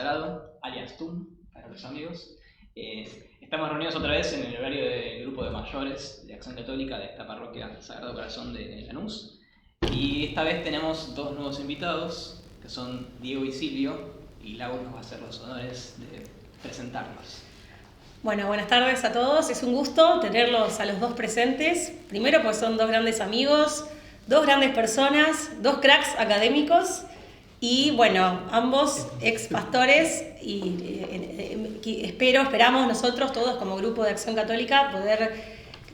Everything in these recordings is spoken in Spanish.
Sagrado, alias TUM, para los amigos. Estamos reunidos otra vez en el horario del grupo de mayores de Acción Católica de esta parroquia Sagrado Corazón de Lanús. Y esta vez tenemos dos nuevos invitados, que son Diego y Silvio, y Lau nos va a hacer los honores de presentarlos. Bueno, buenas tardes a todos. Es un gusto tenerlos a los dos presentes. Primero, pues son dos grandes amigos, dos grandes personas, dos cracks académicos y, bueno, ambos ex pastores y esperamos nosotros todos como grupo de Acción Católica poder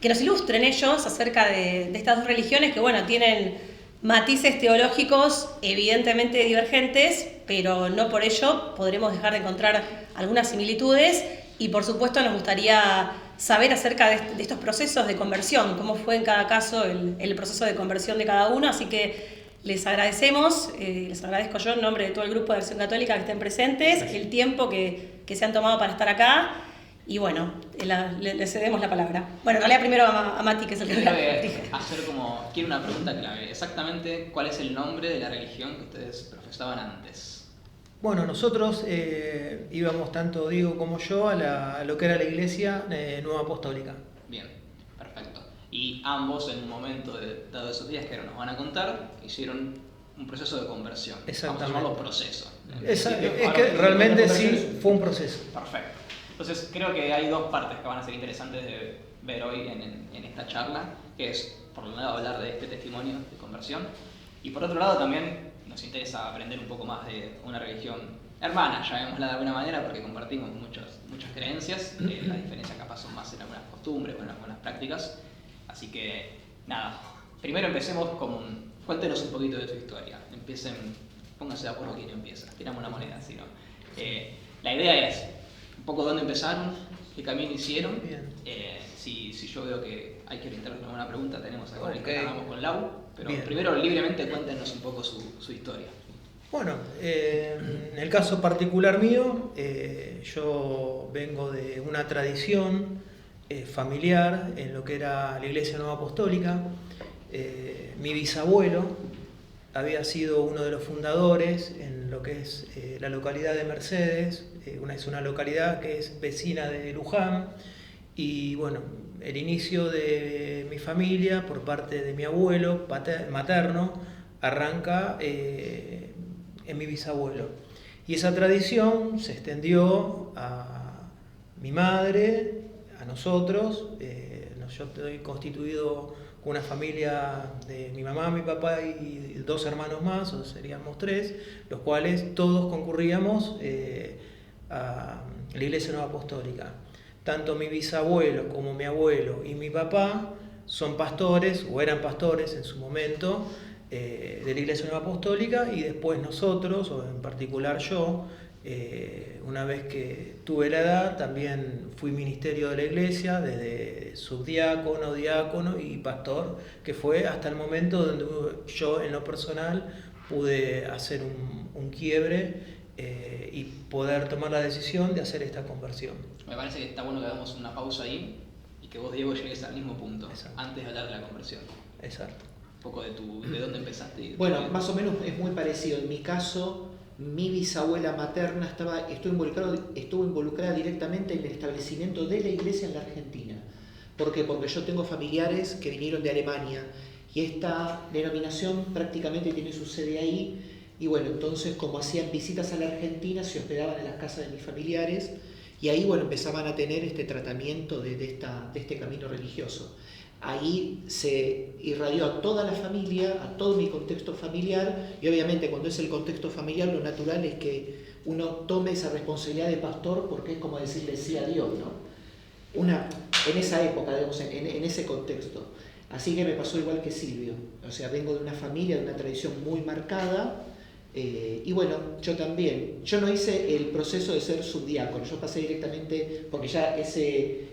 que nos ilustren ellos acerca de estas dos religiones que, bueno, tienen matices teológicos evidentemente divergentes, pero no por ello podremos dejar de encontrar algunas similitudes. Y por supuesto nos gustaría saber acerca de estos procesos de conversión, cómo fue en cada caso el proceso de conversión de cada uno. Así que les agradecemos, les agradezco yo en nombre de todo el grupo de Acción Católica que estén presentes, el tiempo que se han tomado para estar acá. Y bueno, le cedemos la palabra. Bueno, en realidad primero a Mati, que es el que quiero una pregunta clave. Exactamente, ¿cuál es el nombre de la religión que ustedes profesaban antes? Bueno, nosotros íbamos, tanto Diego como yo, a lo que era la iglesia Nueva Apostólica. Bien, perfecto. Y ambos en un momento dado esos días que ahora nos van a contar, hicieron un proceso de conversión. Exactamente. Vamos a llamarlo proceso. Es que realmente sí fue un proceso. Perfecto. Entonces creo que hay dos partes que van a ser interesantes de ver hoy en esta charla, que es, por un lado, hablar de este testimonio de conversión, y por otro lado también nos interesa aprender un poco más de una religión hermana, llamémosla de alguna manera, porque compartimos muchas creencias. Las diferencias capaz son más en algunas costumbres o en algunas prácticas. Así que, nada, primero empecemos cuéntenos un poquito de tu historia. Pónganse de acuerdo quién empieza, tiramos una moneda, si no. La idea es un poco dónde empezaron, qué camino hicieron. Si yo veo que hay que orientarnos en alguna pregunta, tenemos acá el que hablamos con Lau, pero bien. Primero libremente cuéntenos un poco su historia. Bueno, en el caso particular mío, yo vengo de una tradición familiar en lo que era la Iglesia Nueva Apostólica. Mi bisabuelo había sido uno de los fundadores en lo que es la localidad de Mercedes. Es una localidad que es vecina de Luján. Y bueno, el inicio de mi familia por parte de mi abuelo materno arranca en mi bisabuelo. Y esa tradición se extendió a mi madre, a nosotros. Yo estoy constituido con una familia de mi mamá, mi papá y dos hermanos más, o seríamos tres, los cuales todos concurríamos a la Iglesia Nueva Apostólica. Tanto mi bisabuelo como mi abuelo y mi papá son pastores, o eran pastores en su momento, de la Iglesia Nueva Apostólica, y después nosotros, o en particular yo, una vez que tuve la edad, también fui ministerio de la Iglesia, desde subdiácono, diácono y pastor, que fue hasta el momento donde yo en lo personal pude hacer un quiebre y poder tomar la decisión de hacer esta conversión. Me parece que está bueno que hagamos una pausa ahí y que vos, Diego, llegues al mismo punto. Exacto. Antes de hablar de la conversión. Exacto. Un poco de dónde empezaste. Bueno, más o menos es muy parecido. En mi caso, mi bisabuela materna estuvo involucrada directamente en el establecimiento de la iglesia en la Argentina. ¿Por qué? Porque yo tengo familiares que vinieron de Alemania y esta denominación prácticamente tiene su sede ahí. Y bueno, entonces como hacían visitas a la Argentina, se hospedaban en las casas de mis familiares y ahí, bueno, empezaban a tener este tratamiento de este camino religioso. Ahí se irradió a toda la familia, a todo mi contexto familiar, y obviamente cuando es el contexto familiar lo natural es que uno tome esa responsabilidad de pastor, porque es como decirle sí a Dios, ¿no? En esa época, digamos, en ese contexto. Así que me pasó igual que Silvio, o sea, vengo de una familia, de una tradición muy marcada. Y bueno, yo también. Yo no hice el proceso de ser subdiácono, yo pasé directamente, porque ya ese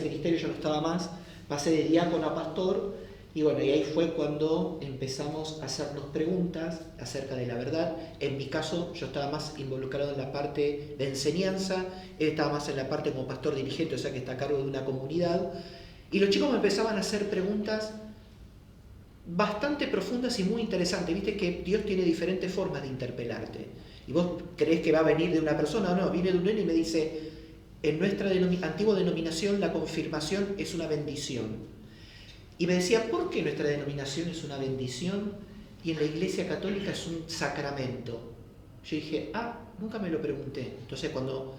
ministerio yo no estaba más, pasé de diácono a pastor, y bueno, y ahí fue cuando empezamos a hacernos preguntas acerca de la verdad. En mi caso, yo estaba más involucrado en la parte de enseñanza, él estaba más en la parte como pastor dirigente, o sea que está a cargo de una comunidad, y los chicos me empezaban a hacer preguntas bastante profundas y muy interesantes. Viste que Dios tiene diferentes formas de interpelarte. Y vos creés que va a venir de una persona, no, viene de un nene y me dice, en nuestra antigua denominación la confirmación es una bendición. Y me decía, ¿por qué nuestra denominación es una bendición y en la Iglesia Católica es un sacramento? Yo dije, nunca me lo pregunté. Entonces cuando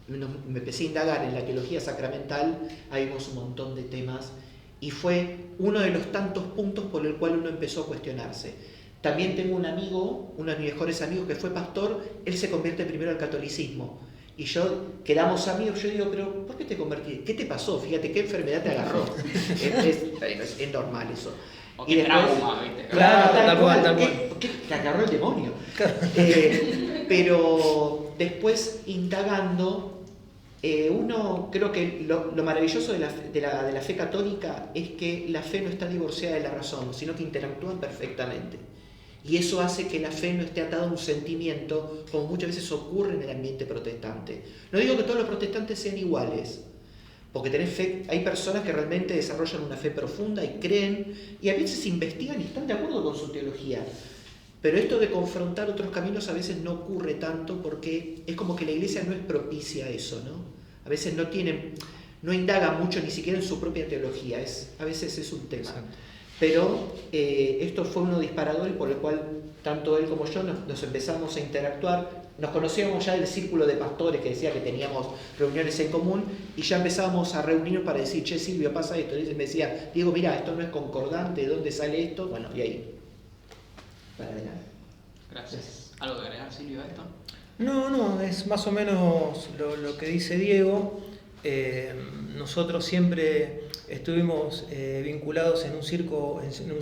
me empecé a indagar en la teología sacramental, ahí vimos un montón de temas y fue uno de los tantos puntos por el cual uno empezó a cuestionarse. También tengo un amigo, uno de mis mejores amigos que fue pastor, él se convierte primero al catolicismo. Y yo, quedamos amigos, yo digo, pero ¿por qué te convertiste? ¿Qué te pasó? Fíjate, ¿qué enfermedad te agarró? es normal eso. O Y qué después, trauma, ¿viste? claro, tal cual. ¿Qué te agarró el demonio? Pero después, indagando, uno, creo que lo maravilloso de la fe católica es que la fe no está divorciada de la razón, sino que interactúan perfectamente. Y eso hace que la fe no esté atada a un sentimiento, como muchas veces ocurre en el ambiente protestante. No digo que todos los protestantes sean iguales, porque tenés fe, hay personas que realmente desarrollan una fe profunda y creen, y a veces investigan y están de acuerdo con su teología. Pero esto de confrontar otros caminos a veces no ocurre tanto porque es como que la Iglesia no es propicia a eso, ¿no? A veces no indaga mucho ni siquiera en su propia teología, a veces es un tema. Exacto. Pero esto fue uno disparador y por el cual tanto él como yo nos empezamos a interactuar. Nos conocíamos ya del círculo de pastores que decía que teníamos reuniones en común y ya empezábamos a reunirnos para decir, che Silvio, pasa esto. Y él me decía, Diego, mira, esto no es concordante, ¿de dónde sale esto? Bueno, y ahí, para adelante. Gracias. ¿Algo que agregar, Silvio, a esto? No, es más o menos lo que dice Diego. Nosotros siempre estuvimos vinculados en un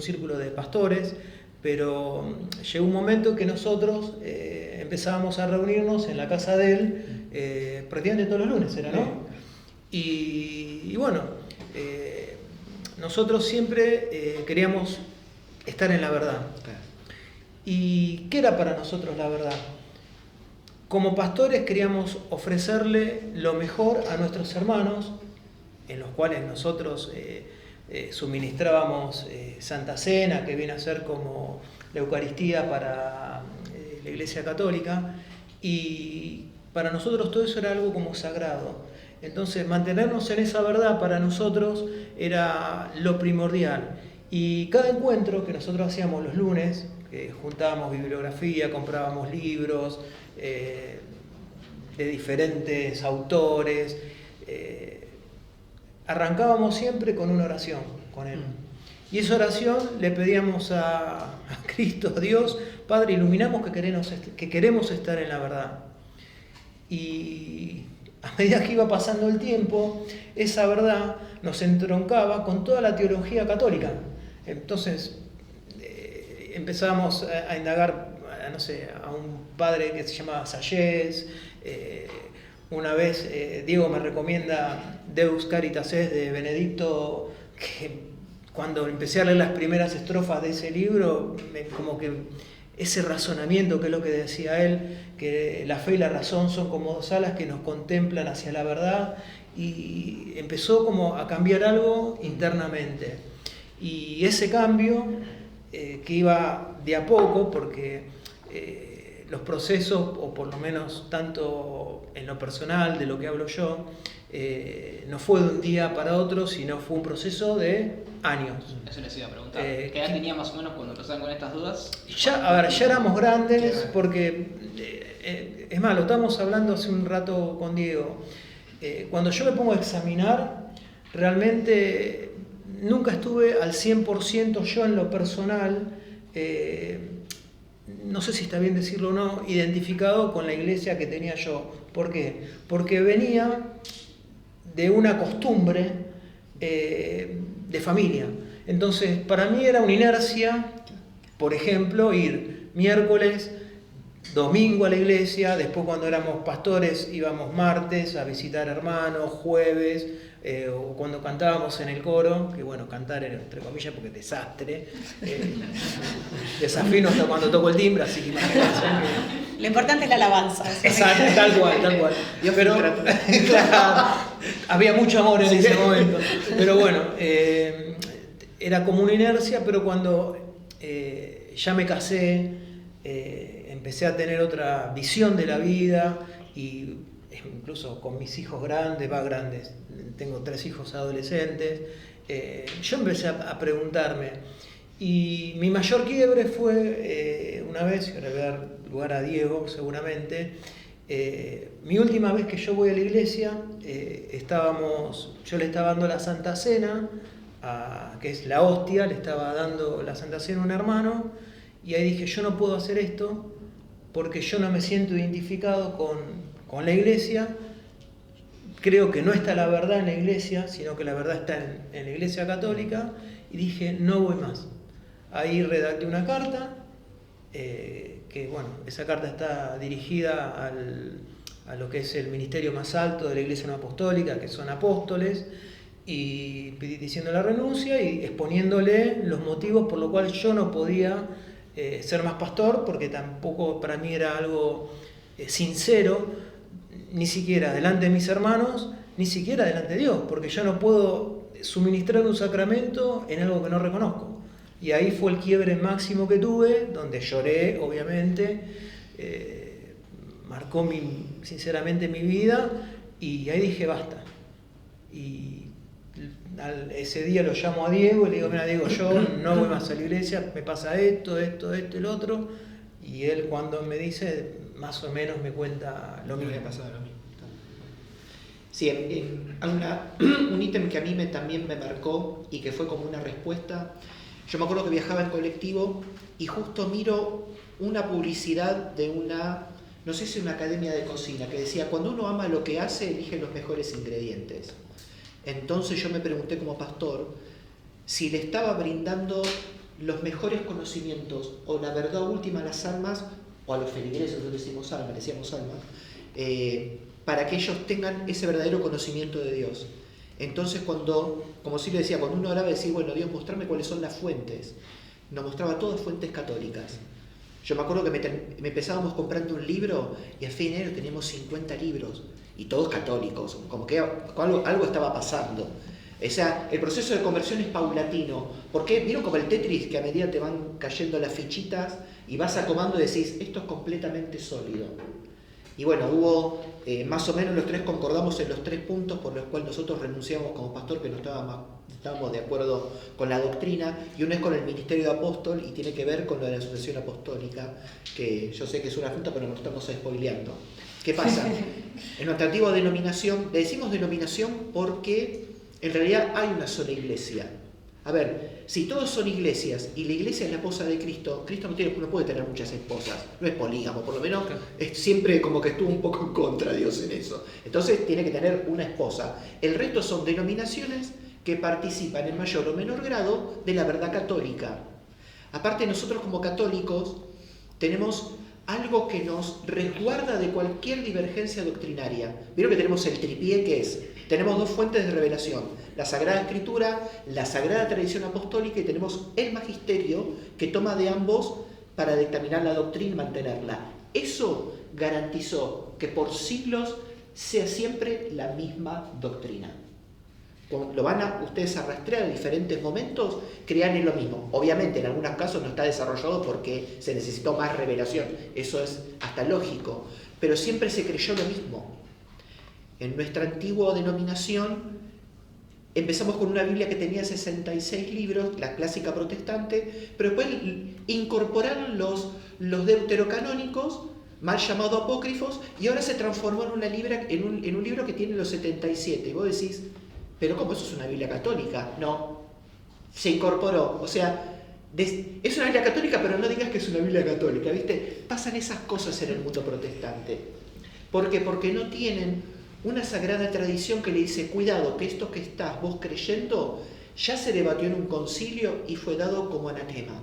círculo de pastores, pero llegó un momento que nosotros empezábamos a reunirnos en la casa de él prácticamente todos los lunes, ¿era, no? Y bueno, nosotros siempre queríamos estar en la verdad. ¿Y qué era para nosotros la verdad? Como pastores queríamos ofrecerle lo mejor a nuestros hermanos, en los cuales nosotros suministrábamos Santa Cena, que viene a ser como la Eucaristía para la Iglesia Católica, y para nosotros todo eso era algo como sagrado. Entonces mantenernos en esa verdad para nosotros era lo primordial. Y cada encuentro que nosotros hacíamos los lunes, juntábamos bibliografía, comprábamos libros de diferentes autores, arrancábamos siempre con una oración con él. Y esa oración le pedíamos a Cristo, a Dios, Padre, iluminamos que queremos estar en la verdad. Y a medida que iba pasando el tiempo, esa verdad nos entroncaba con toda la teología católica. Entonces empezamos a indagar, a un padre que se llamaba Sayés. Una vez Diego me recomienda Deus Caritas Es de Benedicto, que cuando empecé a leer las primeras estrofas de ese libro, como que ese razonamiento, que es lo que decía él, que la fe y la razón son como dos alas que nos contemplan hacia la verdad, y empezó como a cambiar algo internamente. Y ese cambio, que iba de a poco, porque los procesos, o por lo menos tanto en lo personal, de lo que hablo yo, no fue de un día para otro, sino fue un proceso de años. Eso les iba a preguntar. ¿Qué edad tenía más o menos cuando empezaban con estas dudas? Ya éramos grandes, porque, es más, lo estamos hablando hace un rato con Diego. Cuando yo me pongo a examinar, realmente nunca estuve al 100% yo en lo personal, no sé si está bien decirlo o no, identificado con la iglesia que tenía yo. ¿Por qué? Porque venía de una costumbre de familia. Entonces, para mí era una inercia, por ejemplo, ir miércoles, domingo a la iglesia, después cuando éramos pastores íbamos martes a visitar hermanos, jueves, o cuando cantábamos en el coro, que bueno, cantar era entre comillas porque desastre, desafino hasta cuando toco el timbre, así que imagínense que... Lo importante es la alabanza. Exacto, tal cual. Pero claro, había mucho amor en ese momento. Pero bueno, era como una inercia, pero cuando ya me casé, empecé a tener otra visión de la vida y incluso con mis hijos grandes, tengo 3 hijos adolescentes, yo empecé a preguntarme. Y mi mayor quiebre fue una vez, y ahora voy a dar lugar a Diego seguramente, mi última vez que yo voy a la iglesia, yo le estaba dando la Santa Cena, que es la hostia, le estaba dando la Santa Cena a un hermano, y ahí dije, yo no puedo hacer esto porque yo no me siento identificado con la iglesia, creo que no está la verdad en la iglesia, sino que la verdad está en la iglesia católica, y dije, no voy más. Ahí redacté una carta, que bueno, esa carta está dirigida a lo que es el ministerio más alto de la Iglesia No Apostólica, que son apóstoles, y diciendo la renuncia y exponiéndole los motivos por los cuales yo no podía ser más pastor, porque tampoco para mí era algo sincero, ni siquiera delante de mis hermanos, ni siquiera delante de Dios, porque yo no puedo suministrar un sacramento en algo que no reconozco. Y ahí fue el quiebre máximo que tuve, donde lloré, obviamente, marcó sinceramente mi vida, y ahí dije basta. Y ese día lo llamo a Diego y le digo, mira Diego, yo no voy más a la iglesia, me pasa esto, el otro, y él cuando me dice, más o menos me cuenta lo mismo. Me había pasado lo mismo. Sí, un ítem que a mí también me marcó y que fue como una respuesta. Yo me acuerdo que viajaba en colectivo y justo miro una publicidad de no sé si una academia de cocina, que decía, cuando uno ama lo que hace, elige los mejores ingredientes. Entonces yo me pregunté como pastor si le estaba brindando los mejores conocimientos o la verdad última a las almas, o a los feligreses, nosotros decimos almas, para que ellos tengan ese verdadero conocimiento de Dios. Entonces como Silvio decía, cuando uno oraba decía, bueno, Dios, mostrarme cuáles son las fuentes. Nos mostraba todas fuentes católicas. Yo me acuerdo que me empezábamos comprando un libro y a fin de enero teníamos 50 libros y todos católicos, como que algo estaba pasando. O sea, el proceso de conversión es paulatino. ¿Por qué? ¿Vieron como el Tetris, que a medida te van cayendo las fichitas y vas acomodando y decís, esto es completamente sólido? Y bueno, hubo más o menos los 3 concordamos en los 3 puntos por los cuales nosotros renunciamos como pastor, que no estábamos de acuerdo con la doctrina, y uno es con el ministerio de apóstol y tiene que ver con lo de la asociación apostólica, que yo sé que es una fruta, pero nos estamos spoileando. ¿Qué pasa? En nuestra antigua denominación, le decimos denominación porque en realidad hay una sola iglesia. A ver, si todos son iglesias y la iglesia es la esposa de Cristo, Cristo no puede tener muchas esposas, no es polígamo, por lo menos es siempre como que estuvo un poco en contra de Dios en eso. Entonces tiene que tener una esposa. El resto son denominaciones que participan en mayor o menor grado de la verdad católica. Aparte, nosotros como católicos tenemos algo que nos resguarda de cualquier divergencia doctrinaria. Vieron que tenemos el tripié, que es, tenemos 2 fuentes de revelación, la Sagrada Escritura, la Sagrada Tradición Apostólica, y tenemos el Magisterio que toma de ambos para dictaminar la doctrina y mantenerla. Eso garantizó que por siglos sea siempre la misma doctrina. Lo van a ustedes a rastrear en diferentes momentos, crean en lo mismo. Obviamente en algunos casos no está desarrollado porque se necesitó más revelación, eso es hasta lógico, pero siempre se creyó lo mismo. En nuestra antigua denominación empezamos con una Biblia que tenía 66 libros, la clásica protestante, pero después incorporaron los deuterocanónicos, mal llamados apócrifos, y ahora se transformó en un libro que tiene los 77. Y vos decís, ¿pero cómo eso es una Biblia católica? No, se incorporó. O sea, es una Biblia católica, pero no digas que es una Biblia católica, ¿viste? Pasan esas cosas en el mundo protestante. ¿Por qué? Porque no tienen una sagrada tradición que le dice, cuidado, que esto que estás vos creyendo ya se debatió en un concilio y fue dado como anatema.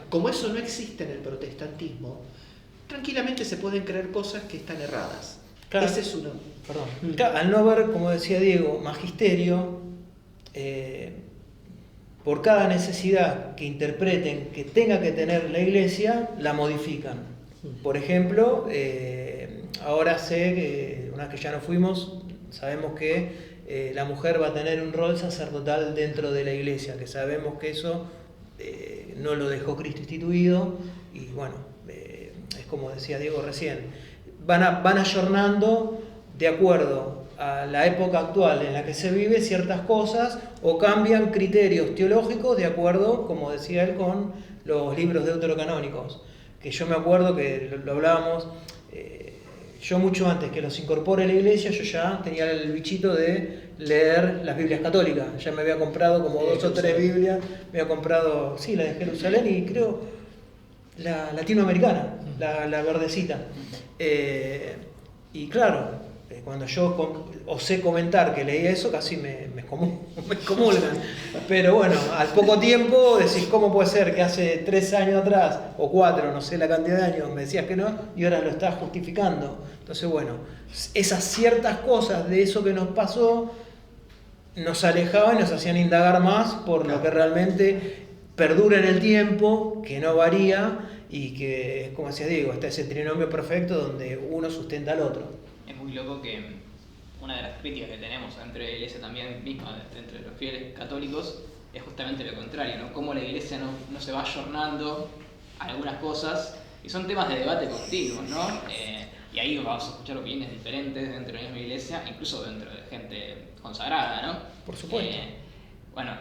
Como eso no existe en el protestantismo, tranquilamente se pueden creer cosas que están erradas. Claro. Ese es uno. Perdón. Claro, al no haber, como decía Diego, magisterio, por cada necesidad que interpreten que tenga que tener la iglesia, la modifican. Por ejemplo, ahora sé que una vez que ya no fuimos, sabemos que la mujer va a tener un rol sacerdotal dentro de la iglesia, que sabemos que eso no lo dejó Cristo instituido, y bueno, es como decía Diego recién, van ayornando de acuerdo a la época actual en la que se vive ciertas cosas, o cambian criterios teológicos de acuerdo, como decía él, con los libros deuterocanónicos, que yo me acuerdo que lo hablábamos, yo mucho antes que los incorpore a la iglesia, yo ya tenía el bichito de leer las Biblias católicas, ya me había comprado como 2 o 3 Biblias, me había comprado, sí, la de Jerusalén y creo la latinoamericana, la verdecita. Y claro, cuando yo osé comentar que leía eso, casi me excomulgan. Pero bueno, al poco tiempo decís, ¿cómo puede ser que hace 3 años atrás, o 4, no sé la cantidad de años, me decías que no, y ahora lo estás justificando? Entonces bueno, esas ciertas cosas de eso que nos pasó, nos alejaban y nos hacían indagar más por lo que realmente perdura en el tiempo, que no varía, y que, como decía Diego, está ese trinomio perfecto donde uno sustenta al otro. Es muy loco que una de las críticas que tenemos dentro de la iglesia también misma, entre los fieles católicos, es justamente lo contrario, ¿no? Cómo la iglesia no se va ayornando a algunas cosas, y son temas de debate continuos, ¿no? Y ahí vamos a escuchar opiniones diferentes dentro de la misma iglesia, incluso dentro de gente consagrada, ¿no? Por supuesto. Bueno,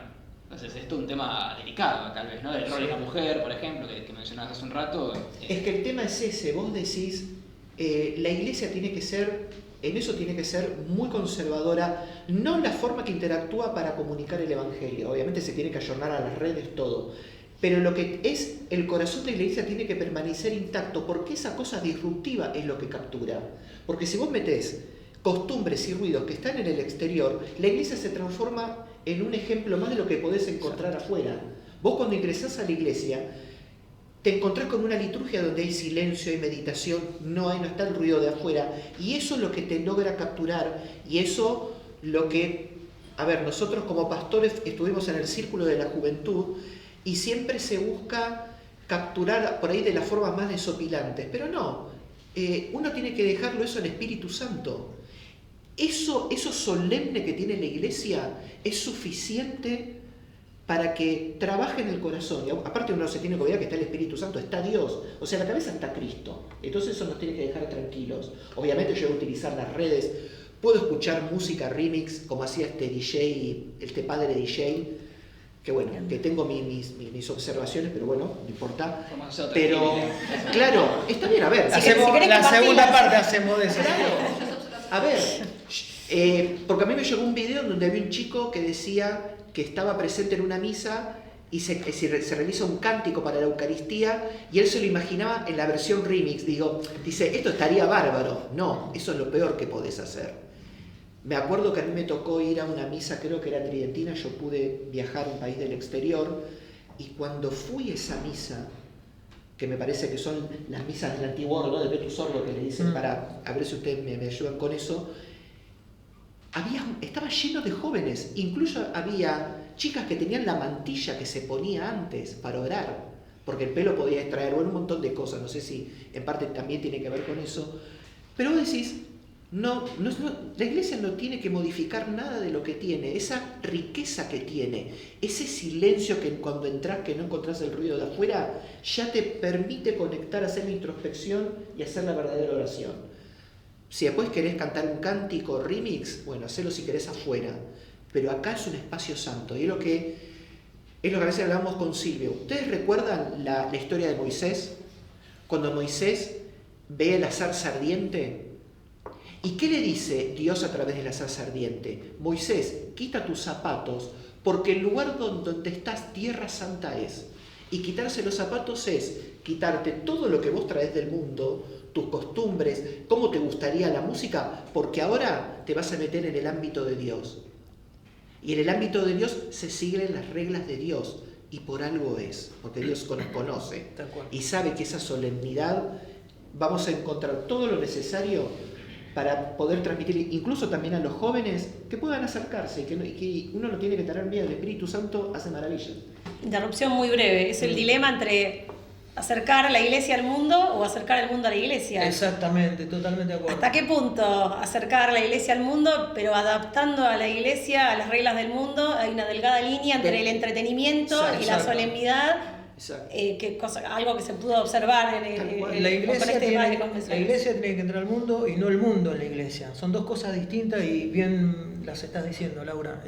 entonces esto es un tema delicado, tal vez, ¿no? El rol de la mujer, por ejemplo, que mencionabas hace un rato. Es que el tema es ese, vos decís, la iglesia tiene que ser, en eso tiene que ser muy conservadora, no en la forma que interactúa para comunicar el evangelio, obviamente se tiene que ayornar a las redes, todo, pero lo que es el corazón de la iglesia tiene que permanecer intacto, porque esa cosa disruptiva es lo que captura. Porque si vos metés costumbres y ruidos que están en el exterior, la iglesia se transforma en un ejemplo más de lo que podés encontrar afuera. Vos cuando ingresás a la iglesia, te encontrás con una liturgia donde hay silencio, hay meditación, no está el ruido de afuera, y eso es lo que te logra capturar, y eso lo que, a ver, nosotros como pastores estuvimos en el círculo de la juventud, y siempre se busca capturar por ahí de las formas más desopilantes, pero no, uno tiene que dejarlo eso al Espíritu Santo. Eso solemne que tiene la iglesia es suficiente para que trabaje en el corazón. Y aparte uno se tiene que olvidar que está el Espíritu Santo, está Dios, o sea, en la cabeza está Cristo. Entonces eso nos tiene que dejar tranquilos. Obviamente yo voy a utilizar las redes, puedo escuchar música remix, como hacía este DJ, este padre DJ, que bueno, que tengo mis observaciones, pero bueno, no importa. Pero, claro, está bien, a ver. Hacemos, si la segunda parte hacemos de eso. Claro, a ver, porque a mí me llegó un video donde había un chico que decía que estaba presente en una misa y se realiza un cántico para la Eucaristía y él se lo imaginaba en la versión remix. Dice, esto estaría bárbaro. No, eso es lo peor que podés hacer. Me acuerdo que a mí me tocó ir a una misa, creo que era tridentina, yo pude viajar a un país del exterior, y cuando fui a esa misa, que me parece que son las misas del antiguo oro, ¿no? De Petrus Sordo, que le dicen, para, a ver si ustedes me ayudan con eso, estaba lleno de jóvenes, incluso había chicas que tenían la mantilla que se ponía antes para orar, porque el pelo podía extraer, bueno, un montón de cosas, no sé si en parte también tiene que ver con eso, pero vos decís, no, la iglesia no tiene que modificar nada de lo que tiene, esa riqueza que tiene, ese silencio que cuando entras que no encontrás el ruido de afuera, ya te permite conectar, hacer la introspección y hacer la verdadera oración. Si después querés cantar un cántico remix, bueno, hacelo si querés afuera, pero acá es un espacio santo, y es lo que a veces hablamos con Silvio. ¿Ustedes recuerdan la historia de Moisés? Cuando Moisés ve la zarza ardiente, ¿y qué le dice Dios a través de la zarza ardiente? Moisés, quita tus zapatos, porque el lugar donde estás, tierra santa es. Y quitarse los zapatos es quitarte todo lo que vos traes del mundo, tus costumbres, cómo te gustaría la música, porque ahora te vas a meter en el ámbito de Dios. Y en el ámbito de Dios se siguen las reglas de Dios, y por algo es, porque Dios nos conoce y sabe que esa solemnidad vamos a encontrar todo lo necesario para poder transmitir, incluso también a los jóvenes, que puedan acercarse, y que uno no tiene que tener miedo, el Espíritu Santo hace maravillas. Interrupción muy breve, es el dilema entre ¿Acercar la iglesia al mundo o acercar el mundo a la iglesia? Exactamente, totalmente de acuerdo. ¿Hasta qué punto acercar la iglesia al mundo, pero adaptando a la iglesia a las reglas del mundo? Hay una delgada línea entre el entretenimiento y la solemnidad, algo que se pudo observar en la iglesia convenciones. tiene que entrar al mundo y no el mundo en la iglesia. Son dos cosas distintas y bien las estás diciendo, Laura.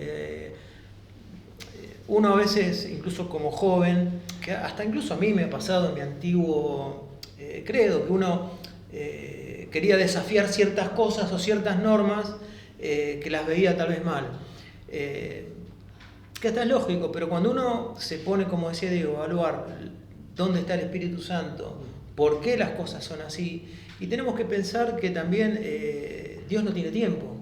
Uno a veces, incluso como joven, que hasta incluso a mí me ha pasado en mi antiguo credo, que uno quería desafiar ciertas cosas o ciertas normas que las veía tal vez mal. Que hasta es lógico, pero cuando uno se pone, como decía Diego, a evaluar dónde está el Espíritu Santo, por qué las cosas son así, y tenemos que pensar que también Dios no tiene tiempo.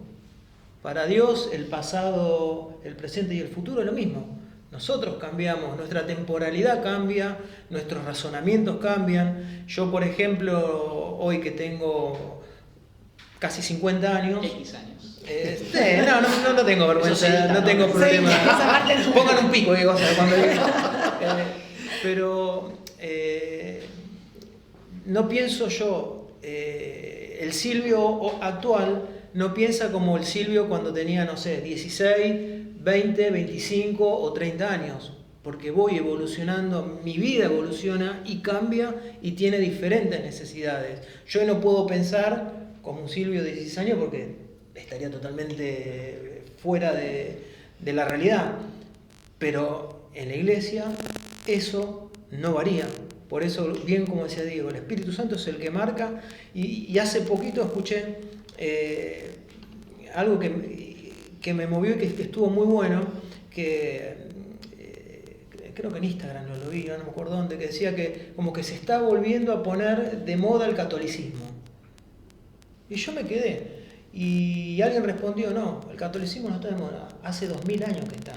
Para Dios el pasado, el presente y el futuro es lo mismo. Nosotros cambiamos, nuestra temporalidad cambia, nuestros razonamientos cambian. Yo, por ejemplo, hoy que tengo casi 50 años... X años. No tengo vergüenza, no tengo problema. Pongan un pico, digo, cuando pero no pienso yo, el Silvio actual no piensa como el Silvio cuando tenía, no sé, 16, 20, 25 o 30 años, porque voy evolucionando, mi vida evoluciona y cambia y tiene diferentes necesidades. Yo no puedo pensar como un Silvio de 16 años porque estaría totalmente fuera de la realidad, pero en la iglesia eso no varía. Por eso, bien como decía Diego, el Espíritu Santo es el que marca, y hace poquito escuché algo que me movió y que estuvo muy bueno, que creo que en Instagram lo vi, no me acuerdo dónde, que decía que como que se está volviendo a poner de moda el catolicismo. Y yo me quedé, y alguien respondió, no, el catolicismo no está de moda, hace 2000 años que está.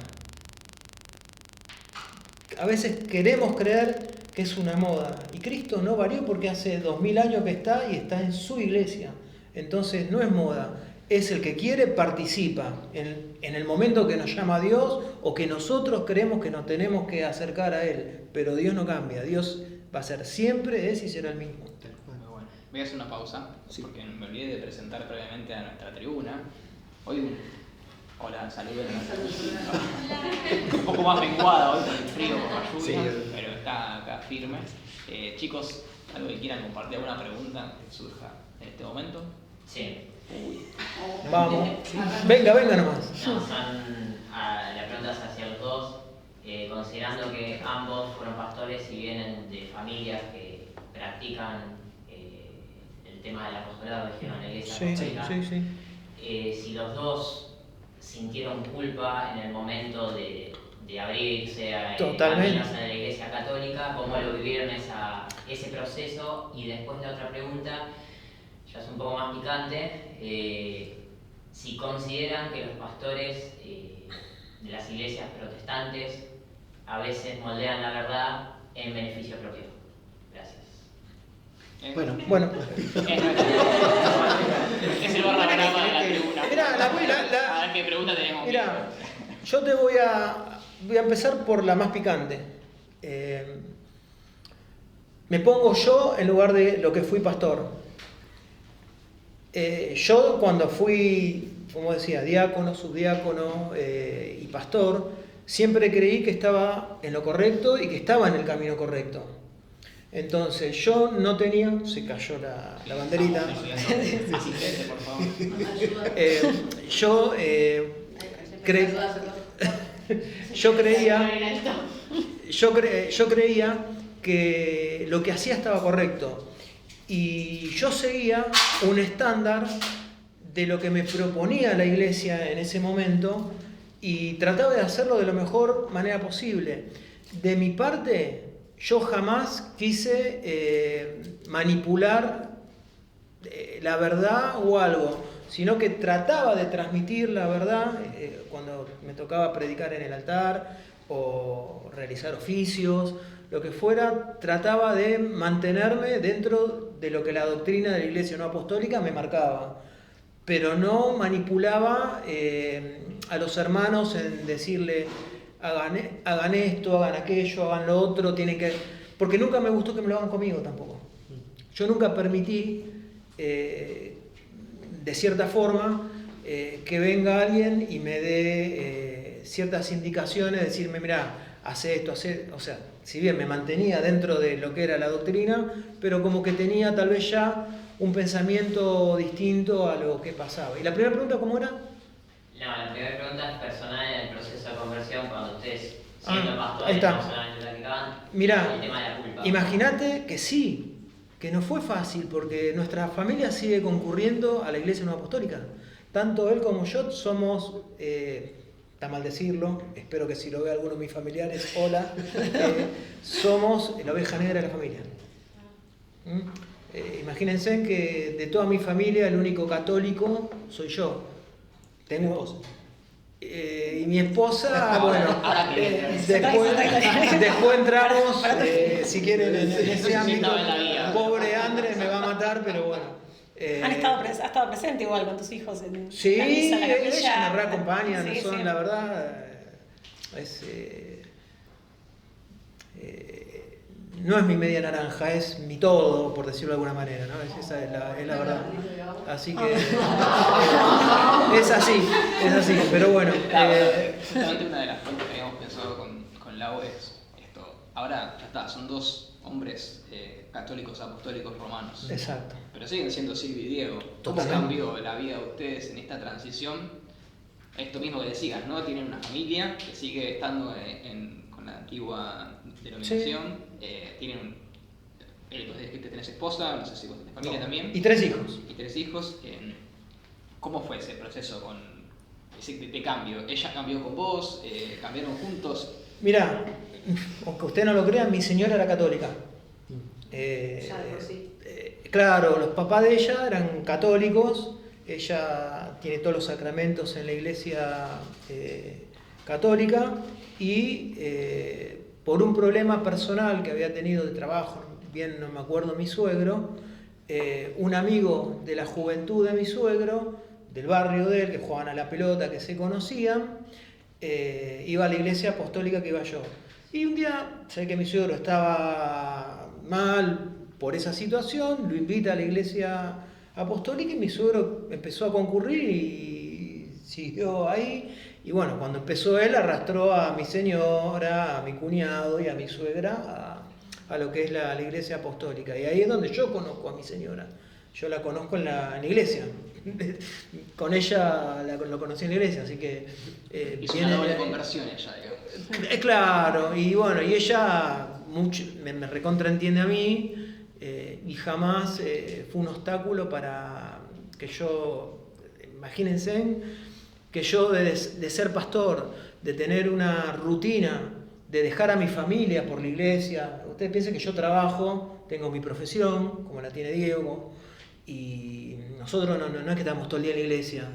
A veces queremos creer que es una moda, y Cristo no varió porque hace 2000 años que está y está en su iglesia. Entonces no es moda, es el que quiere participa en el momento que nos llama a Dios o que nosotros creemos que nos tenemos que acercar a Él, pero Dios no cambia, Dios va a ser siempre, es y será el mismo. Muy bueno. Voy a hacer una pausa, porque me olvidé de presentar previamente a nuestra tribuna. Hoy hola, saluden. Un poco más menguada hoy con el frío, por la lluvia, pero está acá firme. Chicos, ¿algo que quieran compartir? ¿Alguna pregunta que surja en este momento? Sí. Uy. Vamos, venga nomás. No, la pregunta es hacia los dos. Considerando que ambos fueron pastores y vienen de familias que practican el tema de la apostolado regional en la iglesia católica, si los dos sintieron culpa en el momento de abrirse a caminos en la iglesia católica, ¿cómo lo vivieron ese proceso? Y después la otra pregunta, ya es un poco más picante, si consideran que los pastores de las iglesias protestantes a veces moldean la verdad en beneficio propio. Gracias. Bueno. Es el barra brava de la tribuna. Mirá, a ver qué pregunta tenemos. Mirá, yo te voy a empezar por la más picante. Me pongo yo en lugar de lo que fui pastor. Yo cuando fui, como decía, diácono, subdiácono y pastor, siempre creí que estaba en lo correcto y que estaba en el camino correcto. Entonces yo no tenía... Se cayó la banderita. Asistente, por favor. Yo creía que lo que hacía estaba correcto. Y yo seguía un estándar de lo que me proponía la iglesia en ese momento y trataba de hacerlo de la mejor manera posible. De mi parte, yo jamás quise manipular la verdad o algo, sino que trataba de transmitir la verdad cuando me tocaba predicar en el altar o realizar oficios, lo que fuera, trataba de mantenerme dentro de lo que la doctrina de la Iglesia no apostólica me marcaba, pero no manipulaba a los hermanos en decirle hagan esto, hagan aquello, hagan lo otro, tienen que... porque nunca me gustó que me lo hagan conmigo tampoco. Yo nunca permití, de cierta forma, que venga alguien y me dé ciertas indicaciones, decirme, mira, hace esto, o sea, si bien me mantenía dentro de lo que era la doctrina, pero como que tenía tal vez ya un pensamiento distinto a lo que pasaba. ¿Y la primera pregunta cómo era? No, la primera pregunta es personal en el proceso de conversión, cuando ustedes, siendo ahí pastores, está. no solamente practicaban, Mirá, el tema de la culpa. imagínate que sí, que no fue fácil, porque nuestra familia sigue concurriendo a la Iglesia Nueva Apostólica. Tanto él como yo somos, está mal decirlo, espero que si lo ve alguno de mis familiares, hola, somos la oveja negra de la familia. Imagínense que de toda mi familia el único católico soy yo. Tengo... y mi esposa, bueno, después entramos, si quieren, en ese ámbito. Pobre Andrés me va a matar, pero bueno. ¿Has estado presente igual con tus hijos en Sí, la misa, la capilla? ella me reacompaña, Sí, son, sí. la verdad, no es mi media naranja, es mi todo, por decirlo de alguna manera, ¿no? Esa es la verdad. Así que es así, pero bueno. Justamente una de las cosas que habíamos pensado con Lau es esto. Ahora ya está, son dos hombres católicos apostólicos romanos. Exacto. Pero siguen siendo Silvio y Diego. ¿Cómo Totalmente. cambió la vida de ustedes en esta transición? Esto mismo que decías, ¿no? Tienen una familia que sigue estando con la antigua denominación. Tienen que tenés esposa, no sé si vos tenés familia también. Y 3 hijos. Y 3 hijos. ¿Cómo fue ese proceso de cambio? ¿Ella cambió con vos? ¿Cambiaron juntos? Mirá, aunque usted no lo crea, mi señora era católica. Ya de por sí. Claro, los papás de ella eran católicos. Ella tiene todos los sacramentos en la iglesia católica y por un problema personal que había tenido de trabajo, bien no me acuerdo mi suegro, un amigo de la juventud de mi suegro, del barrio de él, que jugaban a la pelota, que se conocían, iba a la iglesia apostólica que iba yo. Y un día, sé que mi suegro estaba mal por esa situación, lo invita a la iglesia apostólica y mi suegro empezó a concurrir y siguió ahí. Y bueno, cuando empezó él, arrastró a mi señora, a mi cuñado y a mi suegra a lo que es la iglesia apostólica. Y ahí es donde yo conozco a mi señora. Yo la conozco en la iglesia. Con ella lo conocí en la iglesia, así que... Hizo una doble conversión ella, digamos. Claro, y bueno, y ella me recontraentiende a mí y jamás fue un obstáculo para que yo, imagínense, que yo de ser pastor, de tener una rutina, de dejar a mi familia por la iglesia. Ustedes piensen que yo trabajo, tengo mi profesión, como la tiene Diego, y nosotros no es que estamos todo el día en la iglesia.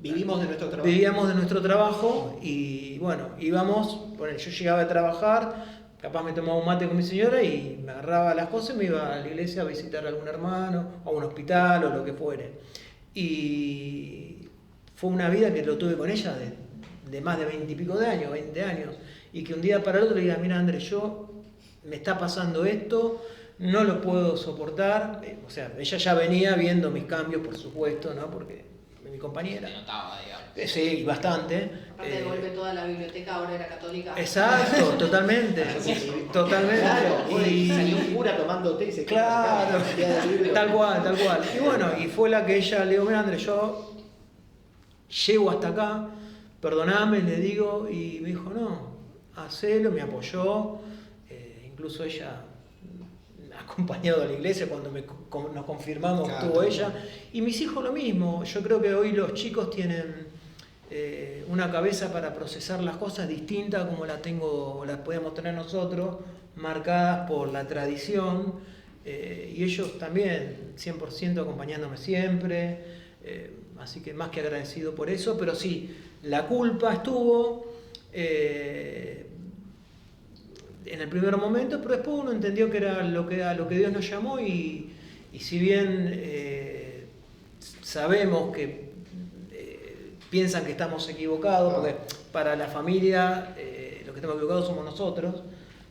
Vivimos de nuestro trabajo. Vivíamos de nuestro trabajo y bueno, íbamos, bueno, yo llegaba a trabajar, capaz me tomaba un mate con mi señora y me agarraba las cosas y me iba a la iglesia a visitar a algún hermano, a un hospital o lo que fuere. Y fue una vida que lo tuve con ella de más de 20 y pico de años, 20 años, y que un día para el otro le diga, mira Andrés, me está pasando esto, no lo puedo soportar. O sea, ella ya venía viendo mis cambios, por supuesto, ¿no? Porque mi compañera. Se notaba, digamos. Sí, bastante. Aparte devuelve toda la biblioteca, ahora era católica. Exacto, totalmente. Totalmente. Claro, Y salió un cura tomando té y se claro, queda tal cual. Y bueno, y fue la que ella le digo, mira Andrés, yo llego hasta acá, perdoname, le digo, y me dijo, no, hacelo, me apoyó, incluso ella acompañado a la iglesia cuando nos confirmamos que estuvo ella, y mis hijos lo mismo. Yo creo que hoy los chicos tienen una cabeza para procesar las cosas distinta como las podemos tener nosotros, marcadas por la tradición, y ellos también 100% acompañándome siempre, así que más que agradecido por eso. Pero sí, la culpa estuvo en el primer momento, pero después uno entendió que era a lo que Dios nos llamó, y si bien sabemos que piensan que estamos equivocados, porque para la familia los que estamos equivocados somos nosotros,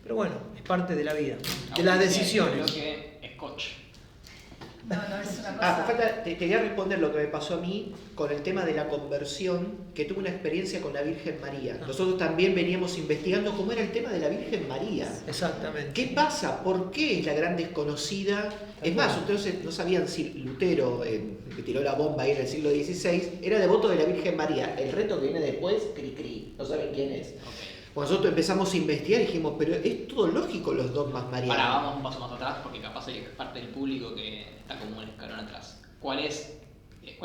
Pero bueno, es parte de la vida, de las decisiones. Creo que Scotch. No, es una cosa. Falta, te quería responder lo que me pasó a mí con el tema de la conversión, que tuve una experiencia con la Virgen María. Nosotros también veníamos investigando cómo era el tema de la Virgen María. Exactamente. ¿Qué pasa? ¿Por qué es la gran desconocida? Es más, ustedes no sabían si Lutero, que tiró la bomba ahí en el siglo XVI, era devoto de la Virgen María. El reto que viene después, cri, no saben quién es. Cuando nosotros empezamos a investigar dijimos, pero es todo lógico los dogmas marianos. Ahora vamos un paso más atrás porque capaz hay parte del público que está como un escalón atrás. ¿Cuál es